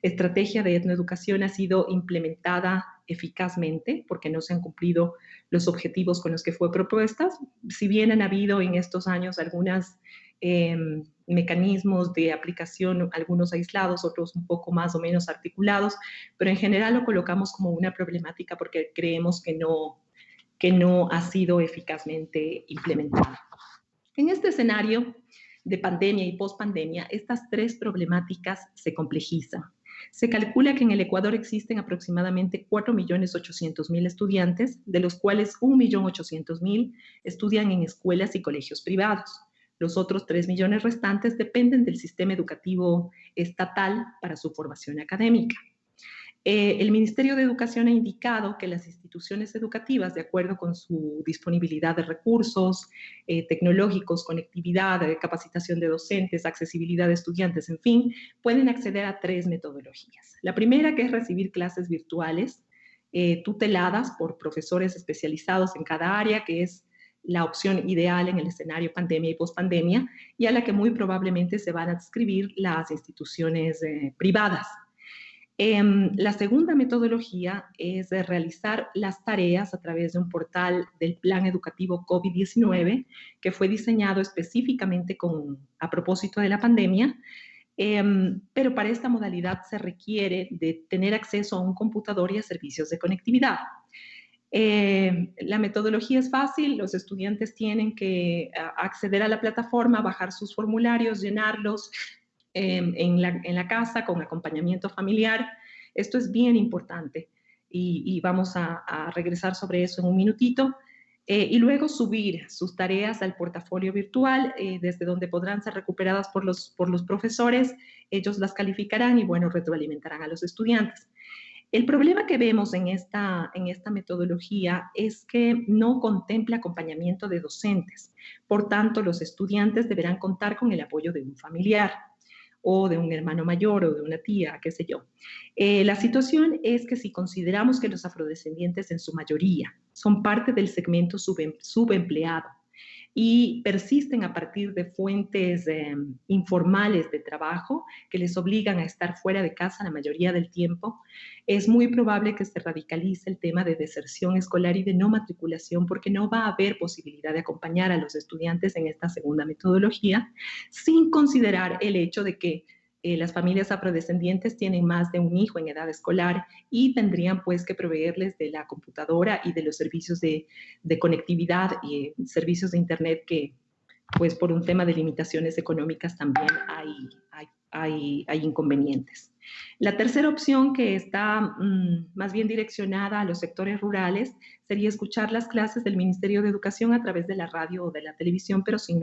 estrategia de etnoeducación ha sido implementada eficazmente, porque no se han cumplido los objetivos con los que fue propuesta, si bien han habido en estos años algunos mecanismos de aplicación, algunos aislados, otros un poco más o menos articulados, pero en general lo colocamos como una problemática porque creemos que no ha sido eficazmente implementada. En este escenario de pandemia y pospandemia, estas tres problemáticas se complejizan. Se calcula que en el Ecuador existen aproximadamente 4.800.000 estudiantes, de los cuales 1.800.000 estudian en escuelas y colegios privados. Los otros 3 millones restantes dependen del sistema educativo estatal para su formación académica. El Ministerio de Educación ha indicado que las instituciones educativas, de acuerdo con su disponibilidad de recursos tecnológicos, conectividad, capacitación de docentes, accesibilidad de estudiantes, en fin, pueden acceder a 3 metodologías. La primera, que es recibir clases virtuales tuteladas por profesores especializados en cada área, que es la opción ideal en el escenario pandemia y pospandemia, y a la que muy probablemente se van a adscribir las instituciones privadas. La segunda metodología es de realizar las tareas a través de un portal del Plan Educativo COVID-19 que fue diseñado específicamente a propósito de la pandemia, pero para esta modalidad se requiere de tener acceso a un computador y a servicios de conectividad. La metodología es fácil, los estudiantes tienen que acceder a la plataforma, bajar sus formularios, llenarlos, en la casa con acompañamiento familiar. Esto es bien importante y vamos a regresar sobre eso en un minutito. Y luego subir sus tareas al portafolio virtual, desde donde podrán ser recuperadas por los profesores. Ellos las calificarán y, bueno, retroalimentarán a los estudiantes. El problema que vemos en esta metodología es que no contempla acompañamiento de docentes. Por tanto, los estudiantes deberán contar con el apoyo de un familiar o de un hermano mayor o de una tía, qué sé yo. La situación es que si consideramos que los afrodescendientes en su mayoría son parte del segmento subempleado, y persisten a partir de fuentes informales de trabajo que les obligan a estar fuera de casa la mayoría del tiempo, es muy probable que se radicalice el tema de deserción escolar y de no matriculación, porque no va a haber posibilidad de acompañar a los estudiantes en esta segunda metodología, sin considerar el hecho de que las familias afrodescendientes tienen más de un hijo en edad escolar y tendrían pues que proveerles de la computadora y de los servicios de conectividad y servicios de internet que pues por un tema de limitaciones económicas también hay inconvenientes. La tercera opción, que está más bien direccionada a los sectores rurales, sería escuchar las clases del Ministerio de Educación a través de la radio o de la televisión, pero sin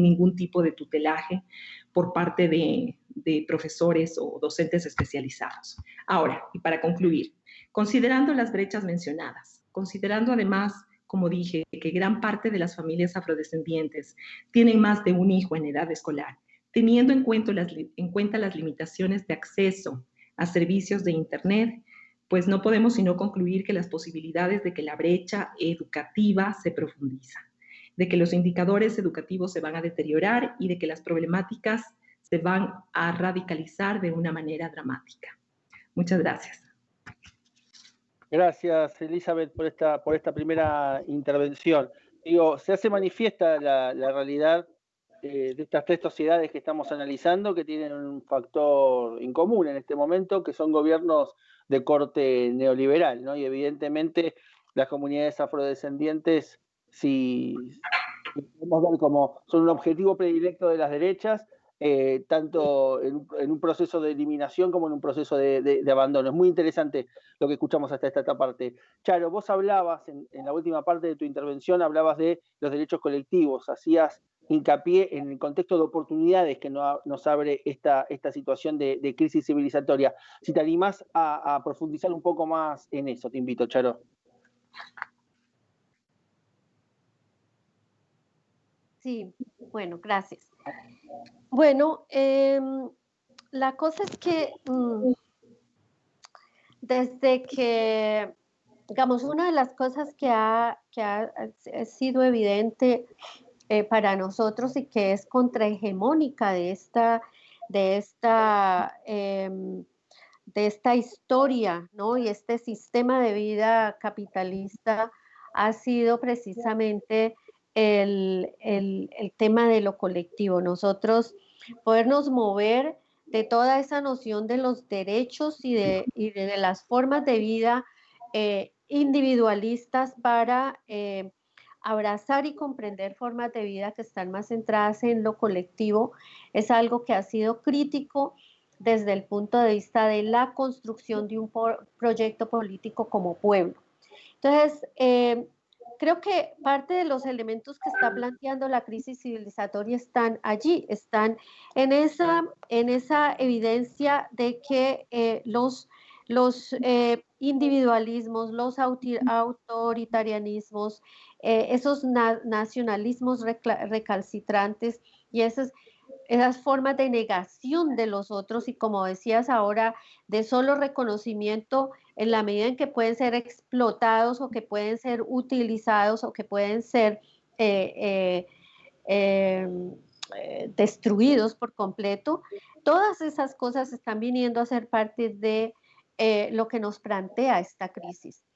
ningún tipo de tutelaje por parte de profesores o docentes especializados. Ahora, y para concluir, considerando las brechas mencionadas, considerando además, como dije, que gran parte de las familias afrodescendientes tienen más de un hijo en edad escolar, teniendo en cuenta las limitaciones de acceso a servicios de Internet, pues no podemos sino concluir que las posibilidades de que la brecha educativa se profundiza, de que los indicadores educativos se van a deteriorar y de que las problemáticas se van a radicalizar de una manera dramática. Muchas gracias. Gracias, Elizabeth, por esta primera intervención. Digo, se hace manifiesta la realidad de estas tres sociedades que estamos analizando, que tienen un factor en común en este momento, que son gobiernos de corte neoliberal, ¿no? Y evidentemente las comunidades afrodescendientes, si podemos ver como son un objetivo predilecto de las derechas, tanto en un proceso de eliminación como en un proceso de abandono. Es muy interesante lo que escuchamos hasta esta parte. Charo, vos hablabas, en la última parte de tu intervención, hablabas de los derechos colectivos, hacías hincapié en el contexto de oportunidades que nos abre esta situación de crisis civilizatoria. Si te animás a profundizar un poco más en eso, te invito, Charo. Sí, bueno, gracias. Bueno, la cosa es que desde que, digamos, una de las cosas que ha sido evidente para nosotros y que es contrahegemónica de esta historia, ¿no? Y este sistema de vida capitalista ha sido precisamente el tema de lo colectivo. Nosotros podernos mover de toda esa noción de los derechos y de las formas de vida individualistas para abrazar y comprender formas de vida que están más centradas en lo colectivo, es algo que ha sido crítico desde el punto de vista de la construcción de un proyecto político como pueblo. Entonces, creo que parte de los elementos que está planteando la crisis civilizatoria están allí, están en esa evidencia de que los individualismos, los autoritarianismos, esos nacionalismos recalcitrantes y esas formas de negación de los otros y, como decías ahora, de solo reconocimiento en la medida en que pueden ser explotados o que pueden ser utilizados o que pueden ser destruidos por completo. Todas esas cosas están viniendo a ser parte de lo que nos plantea esta crisis.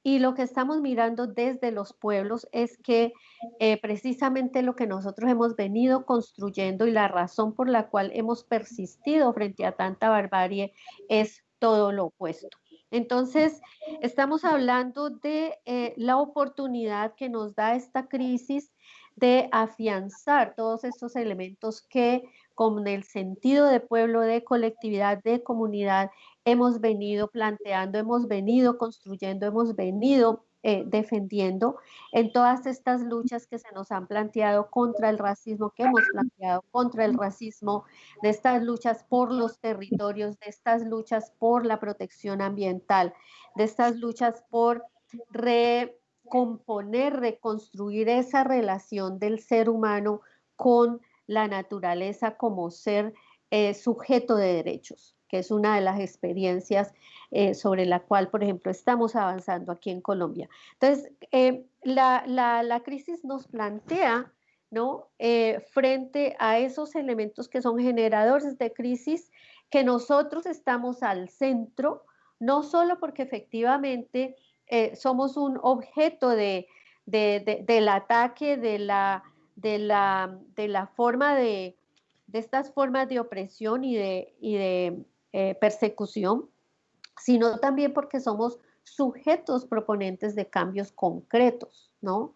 Y lo que estamos mirando desde los pueblos es que precisamente lo que nosotros hemos venido construyendo y la razón por la cual hemos persistido frente a tanta barbarie es todo lo opuesto. Entonces, estamos hablando de la oportunidad que nos da esta crisis de afianzar todos estos elementos que, con el sentido de pueblo, de colectividad, de comunidad, hemos venido planteando, hemos venido construyendo, hemos venido defendiendo en todas estas luchas que se nos han planteado contra el racismo, que hemos planteado contra el racismo, de estas luchas por los territorios, de estas luchas por la protección ambiental, de estas luchas por recomponer, reconstruir esa relación del ser humano con la naturaleza como ser sujeto de derechos, que es una de las experiencias sobre la cual, por ejemplo, estamos avanzando aquí en Colombia. Entonces, la crisis nos plantea ¿no? Frente a esos elementos que son generadores de crisis, que nosotros estamos al centro, no solo porque efectivamente somos un objeto del ataque, de la forma de estas formas de opresión y de persecución, sino también porque somos sujetos proponentes de cambios concretos, ¿no?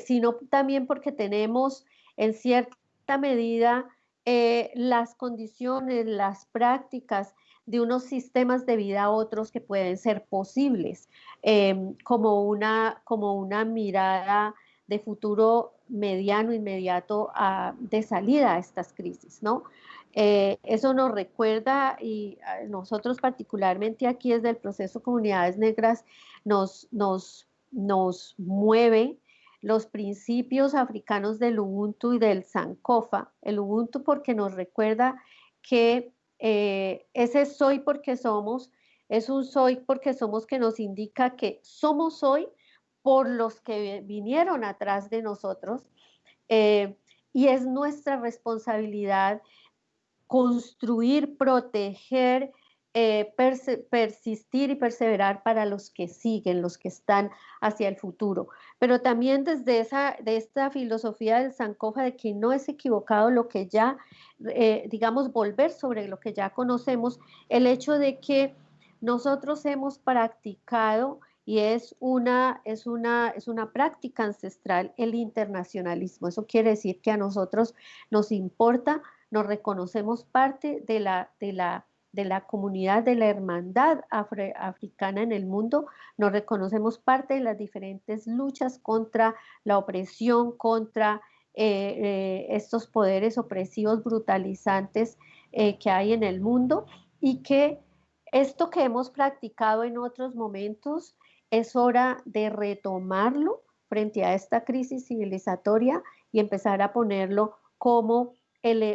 Sino también porque tenemos en cierta medida las condiciones, las prácticas de unos sistemas de vida a otros que pueden ser posibles, como una mirada de futuro mediano, inmediato, de salida a estas crisis, ¿no? Eso nos recuerda, y nosotros particularmente aquí desde el proceso Comunidades Negras nos mueve los principios africanos del Ubuntu y del Sankofa. El Ubuntu porque nos recuerda que ese soy porque somos, es un soy porque somos que nos indica que somos hoy por los que vinieron atrás de nosotros, y es nuestra responsabilidad construir, proteger, persistir y perseverar para los que siguen, los que están hacia el futuro. Pero también desde esta filosofía del Sankofa de que no es equivocado lo que ya, digamos, volver sobre lo que ya conocemos, el hecho de que nosotros hemos practicado, y es una práctica ancestral, el internacionalismo. Eso quiere decir que a nosotros nos importa, nos reconocemos parte de la comunidad, de la hermandad africana en el mundo, nos reconocemos parte de las diferentes luchas contra la opresión, contra estos poderes opresivos brutalizantes que hay en el mundo, y que esto que hemos practicado en otros momentos es hora de retomarlo frente a esta crisis civilizatoria y empezar a ponerlo como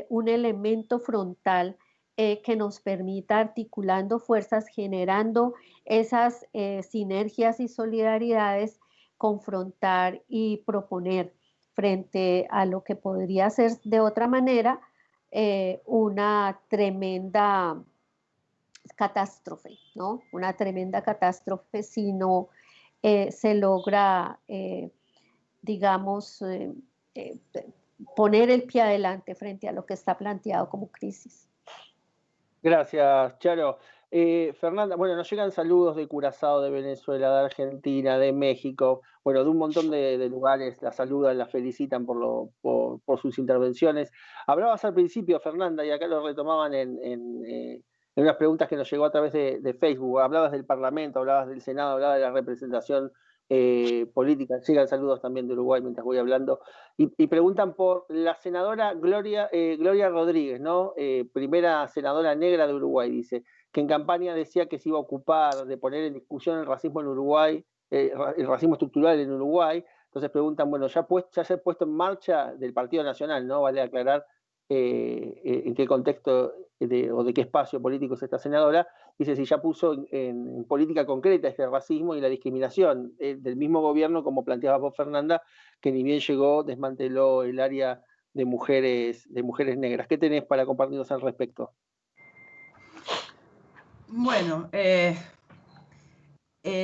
un elemento frontal que nos permita, articulando fuerzas, generando esas sinergias y solidaridades, confrontar y proponer frente a lo que podría ser de otra manera una tremenda catástrofe, ¿no? Una tremenda catástrofe si no se logra, digamos, poner el pie adelante frente a lo que está planteado como crisis. Gracias, Charo. Fernanda, bueno, nos llegan saludos de Curazao, de Venezuela, de Argentina, de México, bueno, de un montón de lugares, la saludan, la felicitan por sus intervenciones. Hablabas al principio, Fernanda, y acá lo retomaban en unas preguntas que nos llegó a través de Facebook. Hablabas del Parlamento, hablabas del Senado, hablabas de la representación política. Llegan saludos también de Uruguay mientras voy hablando. Y preguntan por la senadora Gloria Rodríguez, ¿no? Primera senadora negra de Uruguay, dice, que en campaña decía que se iba a ocupar de poner en discusión el racismo en Uruguay, el racismo estructural en Uruguay. Entonces preguntan, bueno, ya se ha puesto en marcha del Partido Nacional, ¿no? Vale aclarar en qué contexto o de qué espacio político es esta senadora. Dice si ya puso en política concreta este racismo y la discriminación del mismo gobierno, como planteaba vos, Fernanda, que ni bien llegó, desmanteló el área de mujeres negras. ¿Qué tenés para compartirnos al respecto? Bueno,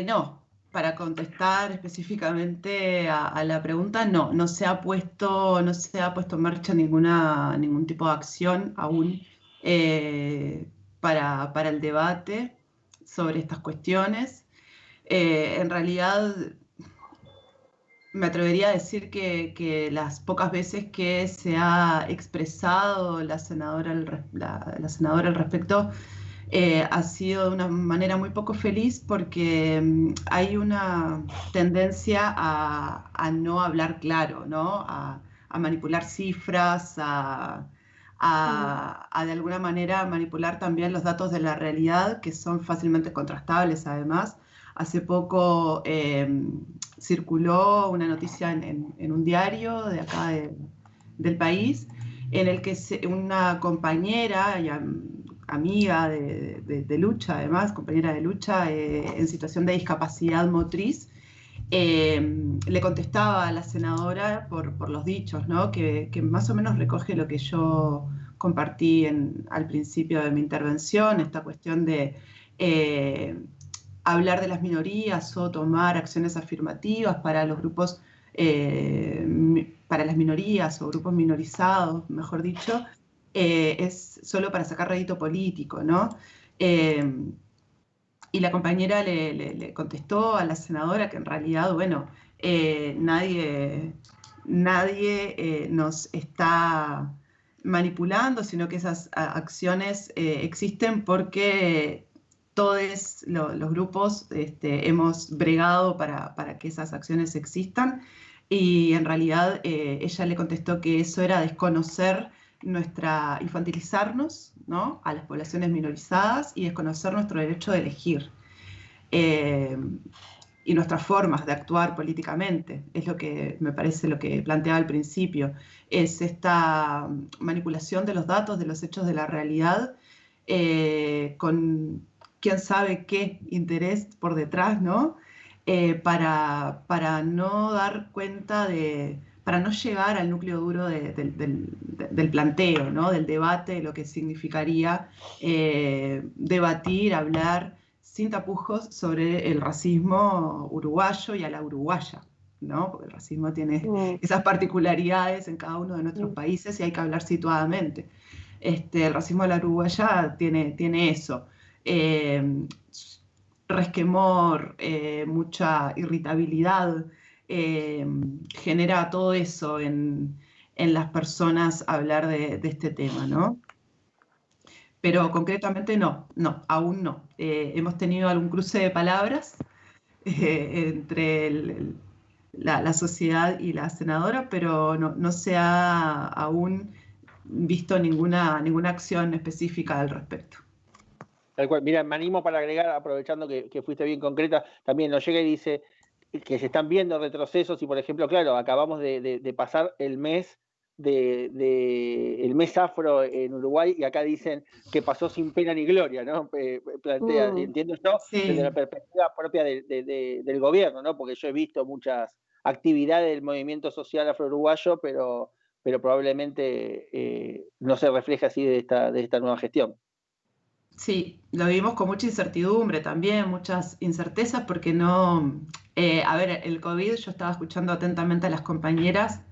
no, para contestar específicamente a la pregunta, no se ha puesto en marcha ningún tipo de acción aún para el debate sobre estas cuestiones. En realidad, me atrevería a decir que las pocas veces que se ha expresado la senadora al respecto ha sido de una manera muy poco feliz, porque hay una tendencia a no hablar claro, ¿no? A manipular cifras, a de alguna manera manipular también los datos de la realidad, que son fácilmente contrastables además. Hace poco circuló una noticia en un diario de acá del país, en el que una compañera y amiga de lucha, además, compañera de lucha en situación de discapacidad motriz, le contestaba a la senadora por los dichos, ¿no? Que más o menos recoge lo que yo compartí al principio de mi intervención, esta cuestión de hablar de las minorías o tomar acciones afirmativas para los grupos, para las minorías o grupos minorizados, mejor dicho, es solo para sacar rédito político, ¿no? Y la compañera le contestó a la senadora que en realidad, bueno, nadie nos está manipulando, sino que esas acciones existen porque todos los grupos hemos bregado para que esas acciones existan, y en realidad ella le contestó que eso era desconocer infantilizarnos, ¿no?, a las poblaciones minorizadas y desconocer nuestro derecho de elegir y nuestras formas de actuar políticamente. Es lo que me parece lo que planteaba al principio, es esta manipulación de los datos, de los hechos de la realidad, con quién sabe qué interés por detrás, ¿no? Para no dar cuenta para no llegar al núcleo duro del planteo, ¿no?, del debate, de lo que significaría debatir, hablar sin tapujos sobre el racismo uruguayo y a la uruguaya, ¿no? Porque el racismo tiene esas particularidades en cada uno de nuestros países y hay que hablar situadamente. El racismo a la uruguaya tiene eso. Resquemor, mucha irritabilidad, genera todo eso en las personas hablar de este tema, ¿no? Pero concretamente no, aún no. Hemos tenido algún cruce de palabras entre la sociedad y la senadora, pero no se ha aún visto ninguna acción específica al respecto. Tal cual. Mira, me animo para agregar, aprovechando que fuiste bien concreta, también nos llega y dice que se están viendo retrocesos y, por ejemplo, claro, acabamos de pasar el mes el mes afro en Uruguay y acá dicen que pasó sin pena ni gloria, ¿no? Plantea, entiendo yo, sí, desde la perspectiva propia del gobierno, ¿no? Porque yo he visto muchas actividades del movimiento social afro-uruguayo, pero probablemente no se refleja así de esta nueva gestión. Sí, lo vivimos con mucha incertidumbre también, muchas incertezas, porque no... a ver, el COVID, yo estaba escuchando atentamente a las compañeras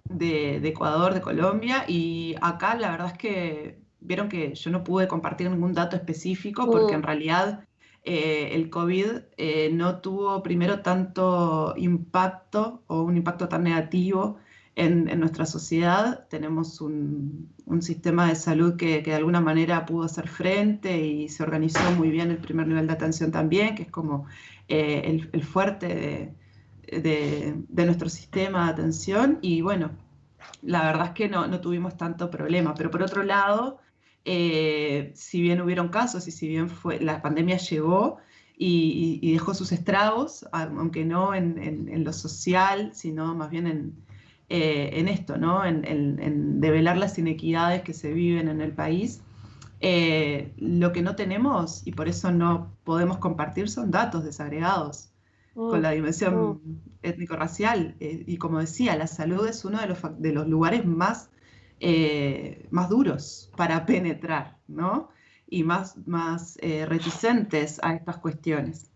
de Ecuador, de Colombia, y acá la verdad es que vieron que yo no pude compartir ningún dato específico, porque en realidad el COVID no tuvo primero tanto impacto o un impacto tan negativo en nuestra sociedad. Tenemos un sistema de salud que de alguna manera pudo hacer frente y se organizó muy bien el primer nivel de atención también, que es como el fuerte de nuestro sistema de atención, y bueno, la verdad es que no tuvimos tanto problema, pero por otro lado, si bien hubieron casos y si bien la pandemia llegó y dejó sus estragos, aunque no en lo social, sino más bien en esto, ¿no? En develar las inequidades que se viven en el país. Lo que no tenemos, y por eso no podemos compartir, son datos desagregados con la dimensión étnico-racial. Y como decía, la salud es uno de los lugares más duros para penetrar, ¿no? Y más reticentes a estas cuestiones.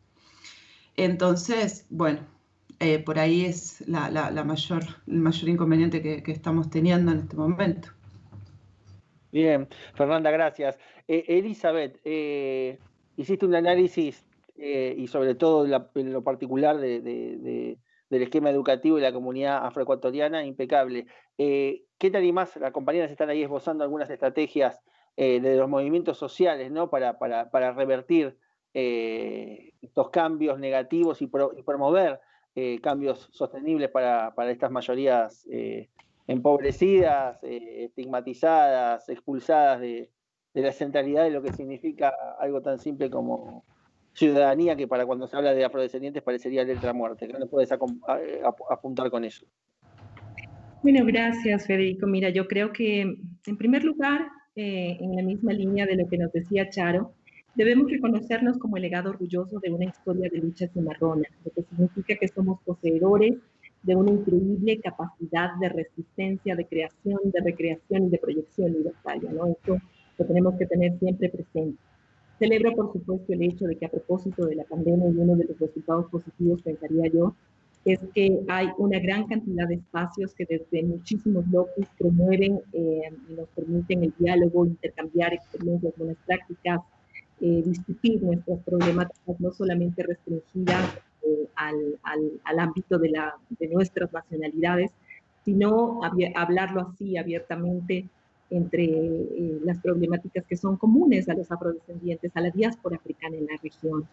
Entonces, bueno, por ahí es el mayor inconveniente que estamos teniendo en este momento. Bien, Fernanda, gracias. Elizabeth, hiciste un análisis y sobre todo en lo particular del esquema educativo de la comunidad afroecuatoriana impecable. ¿Qué te animás? Las compañeras están ahí esbozando algunas estrategias de los movimientos sociales, ¿no? Para revertir estos cambios negativos y promover cambios sostenibles para estas mayorías empobrecidas, estigmatizadas, expulsadas de la centralidad de lo que significa algo tan simple como ciudadanía, que para cuando se habla de afrodescendientes parecería letra muerta. ¿Qué nos puedes apuntar con eso? Bueno, gracias, Federico. Mira, yo creo que, en primer lugar, en la misma línea de lo que nos decía Charo, Debemos reconocernos como el legado orgulloso de una historia de lucha cimarrona, lo que significa que somos poseedores de una increíble capacidad de resistencia, de creación, de recreación y de proyección libertaria, ¿no? Esto lo tenemos que tener siempre presente. Celebro, por supuesto, el hecho de que a propósito de la pandemia y uno de los resultados positivos, pensaría yo, es que hay una gran cantidad de espacios que desde muchísimos locus promueven y nos permiten el diálogo, intercambiar experiencias, buenas prácticas, discutir nuestras problemáticas no solamente restringidas al ámbito de nuestras nacionalidades, sino hablarlo así abiertamente entre las problemáticas que son comunes a los afrodescendientes, a la diáspora africana en la región.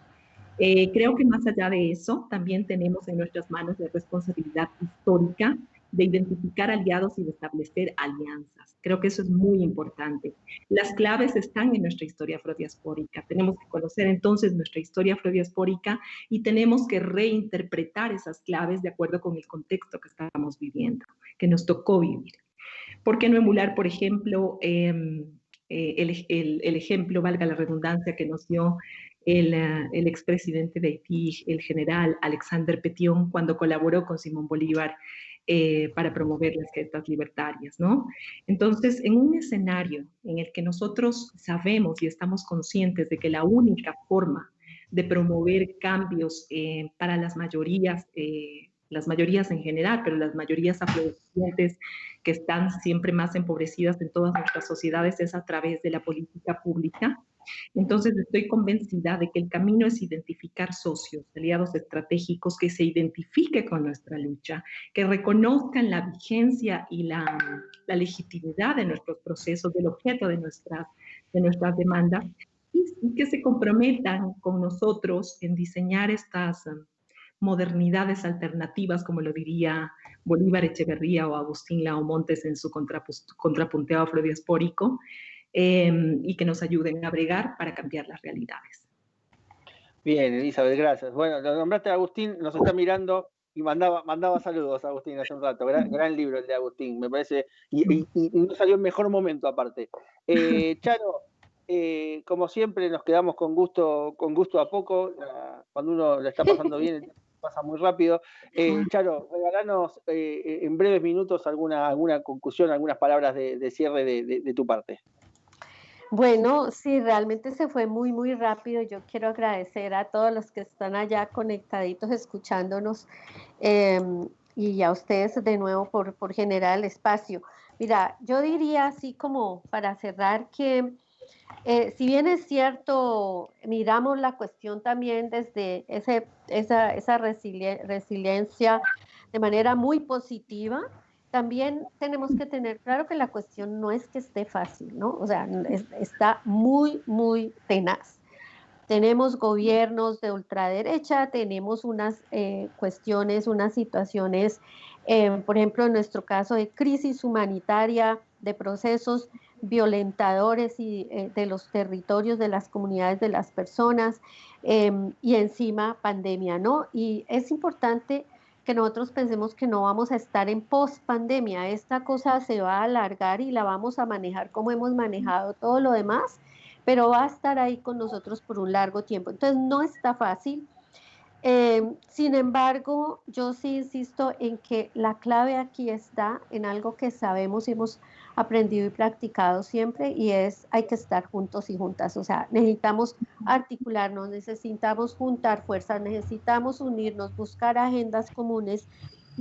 Creo que más allá de eso, también tenemos en nuestras manos la responsabilidad histórica de identificar aliados y de establecer alianzas. Creo que eso es muy importante. Las claves están en nuestra historia afrodiaspórica. Tenemos que conocer entonces nuestra historia afrodiaspórica y tenemos que reinterpretar esas claves de acuerdo con el contexto que estamos viviendo, que nos tocó vivir. ¿Por qué no emular, por ejemplo, el ejemplo, valga la redundancia, que nos dio el expresidente de Haití, el general Alexander Petion, cuando colaboró con Simón Bolívar para promover las gestas libertarias, ¿no? Entonces, en un escenario en el que nosotros sabemos y estamos conscientes de que la única forma de promover cambios para las mayorías en general, pero las mayorías afrodescendientes que están siempre más empobrecidas en todas nuestras sociedades es a través de la política pública. Entonces estoy convencida de que el camino es identificar socios, aliados estratégicos que se identifiquen con nuestra lucha, que reconozcan la vigencia y la legitimidad de nuestros procesos, del objeto de nuestras demandas, y que se comprometan con nosotros en diseñar estas modernidades alternativas, como lo diría Bolívar Echeverría o Agustín Lao Montes en su contrapunteo afrodiaspórico, y que nos ayuden a bregar para cambiar las realidades. Bien, Elizabeth, gracias. Bueno, lo nombraste a Agustín, nos está mirando y mandaba saludos a Agustín hace un rato. Gran libro el de Agustín, me parece, y no salió en mejor momento aparte. Charo, como siempre nos quedamos con gusto a poco. Cuando uno la está pasando bien, pasa muy rápido. Charo, regalanos en breves minutos alguna conclusión, algunas palabras de cierre de tu parte. Bueno, sí, realmente se fue muy, muy rápido. Yo quiero agradecer a todos los que están allá conectaditos, escuchándonos, y a ustedes de nuevo por generar el espacio. Mira, yo diría así como para cerrar que si bien es cierto, miramos la cuestión también desde esa resiliencia de manera muy positiva, también tenemos que tener claro que la cuestión no es que esté fácil, ¿no? O sea, está muy, muy tenaz. Tenemos gobiernos de ultraderecha, tenemos unas cuestiones, unas situaciones, por ejemplo, en nuestro caso de crisis humanitaria, de procesos violentadores y de los territorios, de las comunidades, de las personas, y encima pandemia, ¿no? Y es importante que nosotros pensemos que no vamos a estar en post-pandemia. Esta cosa se va a alargar y la vamos a manejar como hemos manejado todo lo demás, pero va a estar ahí con nosotros por un largo tiempo. Entonces no está fácil. Sin embargo, yo sí insisto en que la clave aquí está en algo que sabemos y hemos aprendido y practicado siempre, y hay que estar juntos y juntas. O sea, necesitamos articularnos, necesitamos juntar fuerzas, necesitamos unirnos, buscar agendas comunes,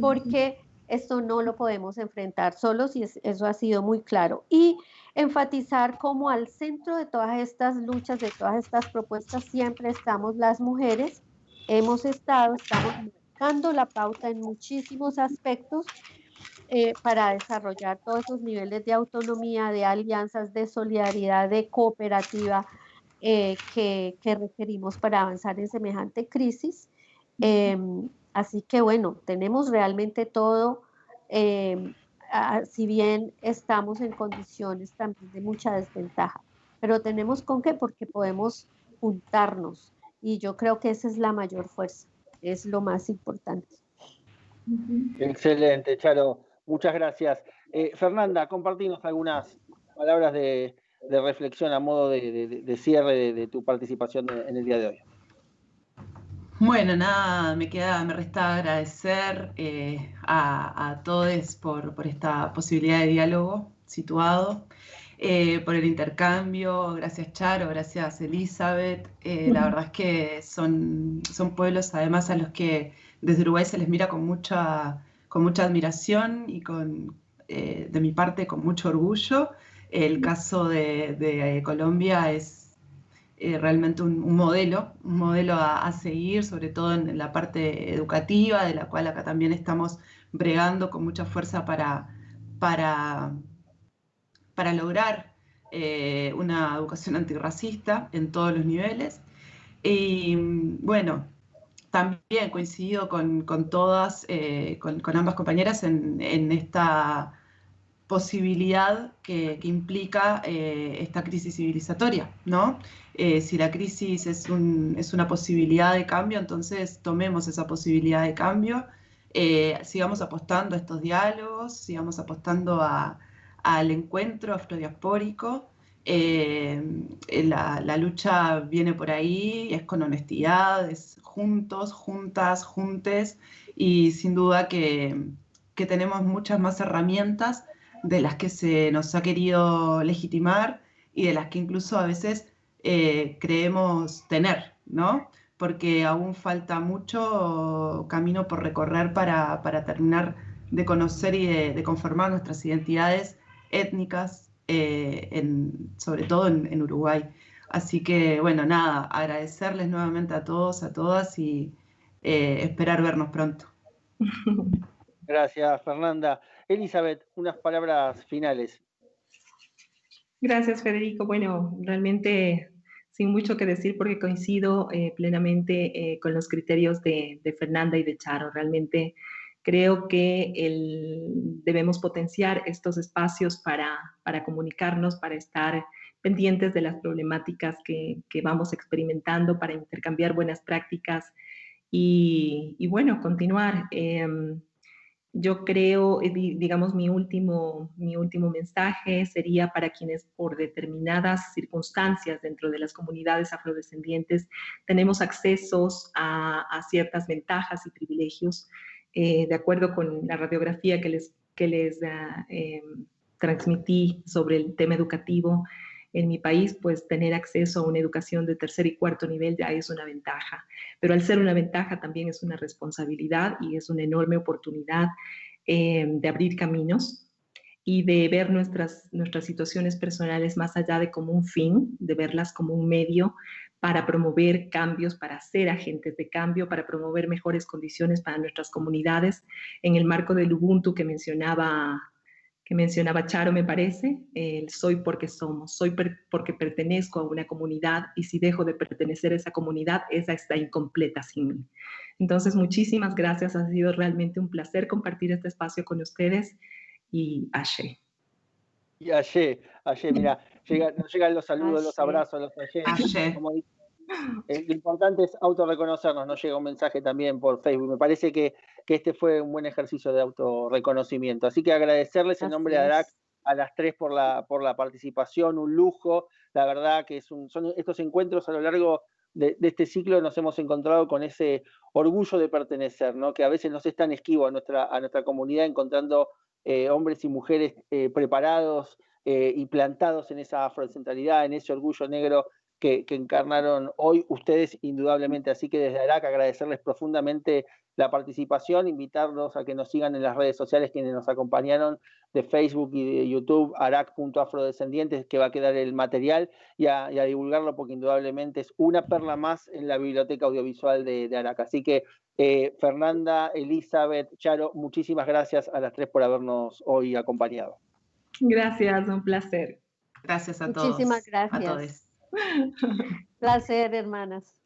porque esto no lo podemos enfrentar solos, y eso ha sido muy claro. Y enfatizar cómo al centro de todas estas luchas, de todas estas propuestas, siempre estamos las mujeres. Estamos marcando la pauta en muchísimos aspectos para desarrollar todos esos niveles de autonomía, de alianzas, de solidaridad, de cooperativa que requerimos para avanzar en semejante crisis. Así que bueno, tenemos realmente todo, si bien estamos en condiciones también de mucha desventaja, pero tenemos con qué, porque podemos juntarnos. Y yo creo que esa es la mayor fuerza, es lo más importante. Excelente, Charo. Muchas gracias. Fernanda, compartimos algunas palabras de reflexión a modo de cierre de tu participación en el día de hoy. Bueno, nada, me resta agradecer a todos por esta posibilidad de diálogo situado, por el intercambio. Gracias, Charo, gracias, Elizabeth. La verdad es que son pueblos, además, a los que desde Uruguay se les mira con mucha admiración y de mi parte, con mucho orgullo. El caso de Colombia es realmente un modelo a seguir, sobre todo en la parte educativa, de la cual acá también estamos bregando con mucha fuerza para lograr una educación antirracista en todos los niveles. Y bueno, también coincido con todas, con ambas compañeras en esta posibilidad que implica esta crisis civilizatoria, ¿no? Si la crisis es una posibilidad de cambio, entonces tomemos esa posibilidad de cambio, sigamos apostando a estos diálogos, sigamos apostando al encuentro afrodiaspórico. La lucha viene por ahí, es con honestidad, es juntos, juntas, juntes, y sin duda que tenemos muchas más herramientas de las que se nos ha querido legitimar y de las que incluso a veces creemos tener, ¿no? Porque aún falta mucho camino por recorrer para terminar de conocer y de conformar nuestras identidades étnicas, sobre todo en Uruguay. Así que, bueno, nada, agradecerles nuevamente a todos, a todas y esperar vernos pronto. Gracias, Fernanda. Elizabeth, unas palabras finales. Gracias, Federico. Bueno, realmente sin mucho que decir porque coincido plenamente con los criterios de Fernanda y de Charo. Realmente creo que debemos potenciar estos espacios para comunicarnos, para estar pendientes de las problemáticas que vamos experimentando, para intercambiar buenas prácticas y bueno, continuar. Yo creo, digamos, mi último mensaje sería para quienes por determinadas circunstancias dentro de las comunidades afrodescendientes tenemos accesos a ciertas ventajas y privilegios, de acuerdo con la radiografía que les transmití sobre el tema educativo. En mi país, pues tener acceso a una educación de tercer y cuarto nivel ya es una ventaja, pero al ser una ventaja también es una responsabilidad y es una enorme oportunidad de abrir caminos y de ver nuestras situaciones personales más allá de como un fin, de verlas como un medio para promover cambios, para ser agentes de cambio, para promover mejores condiciones para nuestras comunidades en el marco del Ubuntu que mencionaba Charo, me parece, el soy porque somos, soy porque pertenezco a una comunidad y si dejo de pertenecer a esa comunidad, esa está incompleta sin mí. Entonces, muchísimas gracias, ha sido realmente un placer compartir este espacio con ustedes y Ashe. Y Ashe, mira, nos llegan los saludos, Ashe. los abrazos, los Ashe. Lo importante es autorreconocernos, nos llega un mensaje también por Facebook. Me parece que este fue un buen ejercicio de autorreconocimiento. Así que agradecerles en nombre de ARAC a las tres por la participación, un lujo. La verdad que son estos encuentros a lo largo de este ciclo nos hemos encontrado con ese orgullo de pertenecer, ¿no? Que a veces nos es tan esquivo a nuestra comunidad, encontrando hombres y mujeres preparados y plantados en esa afrocentralidad, en ese orgullo negro que encarnaron hoy ustedes indudablemente. Así que desde ARAC agradecerles profundamente la participación, invitarlos a que nos sigan en las redes sociales quienes nos acompañaron de Facebook y de YouTube, arac.afrodescendientes, que va a quedar el material, y a divulgarlo porque indudablemente es una perla más en la biblioteca audiovisual de ARAC. Así que Fernanda, Elizabeth, Charo, muchísimas gracias a las tres por habernos hoy acompañado. Gracias, un placer. Gracias a todos. Muchísimas gracias. A todos. Placer, hermanas.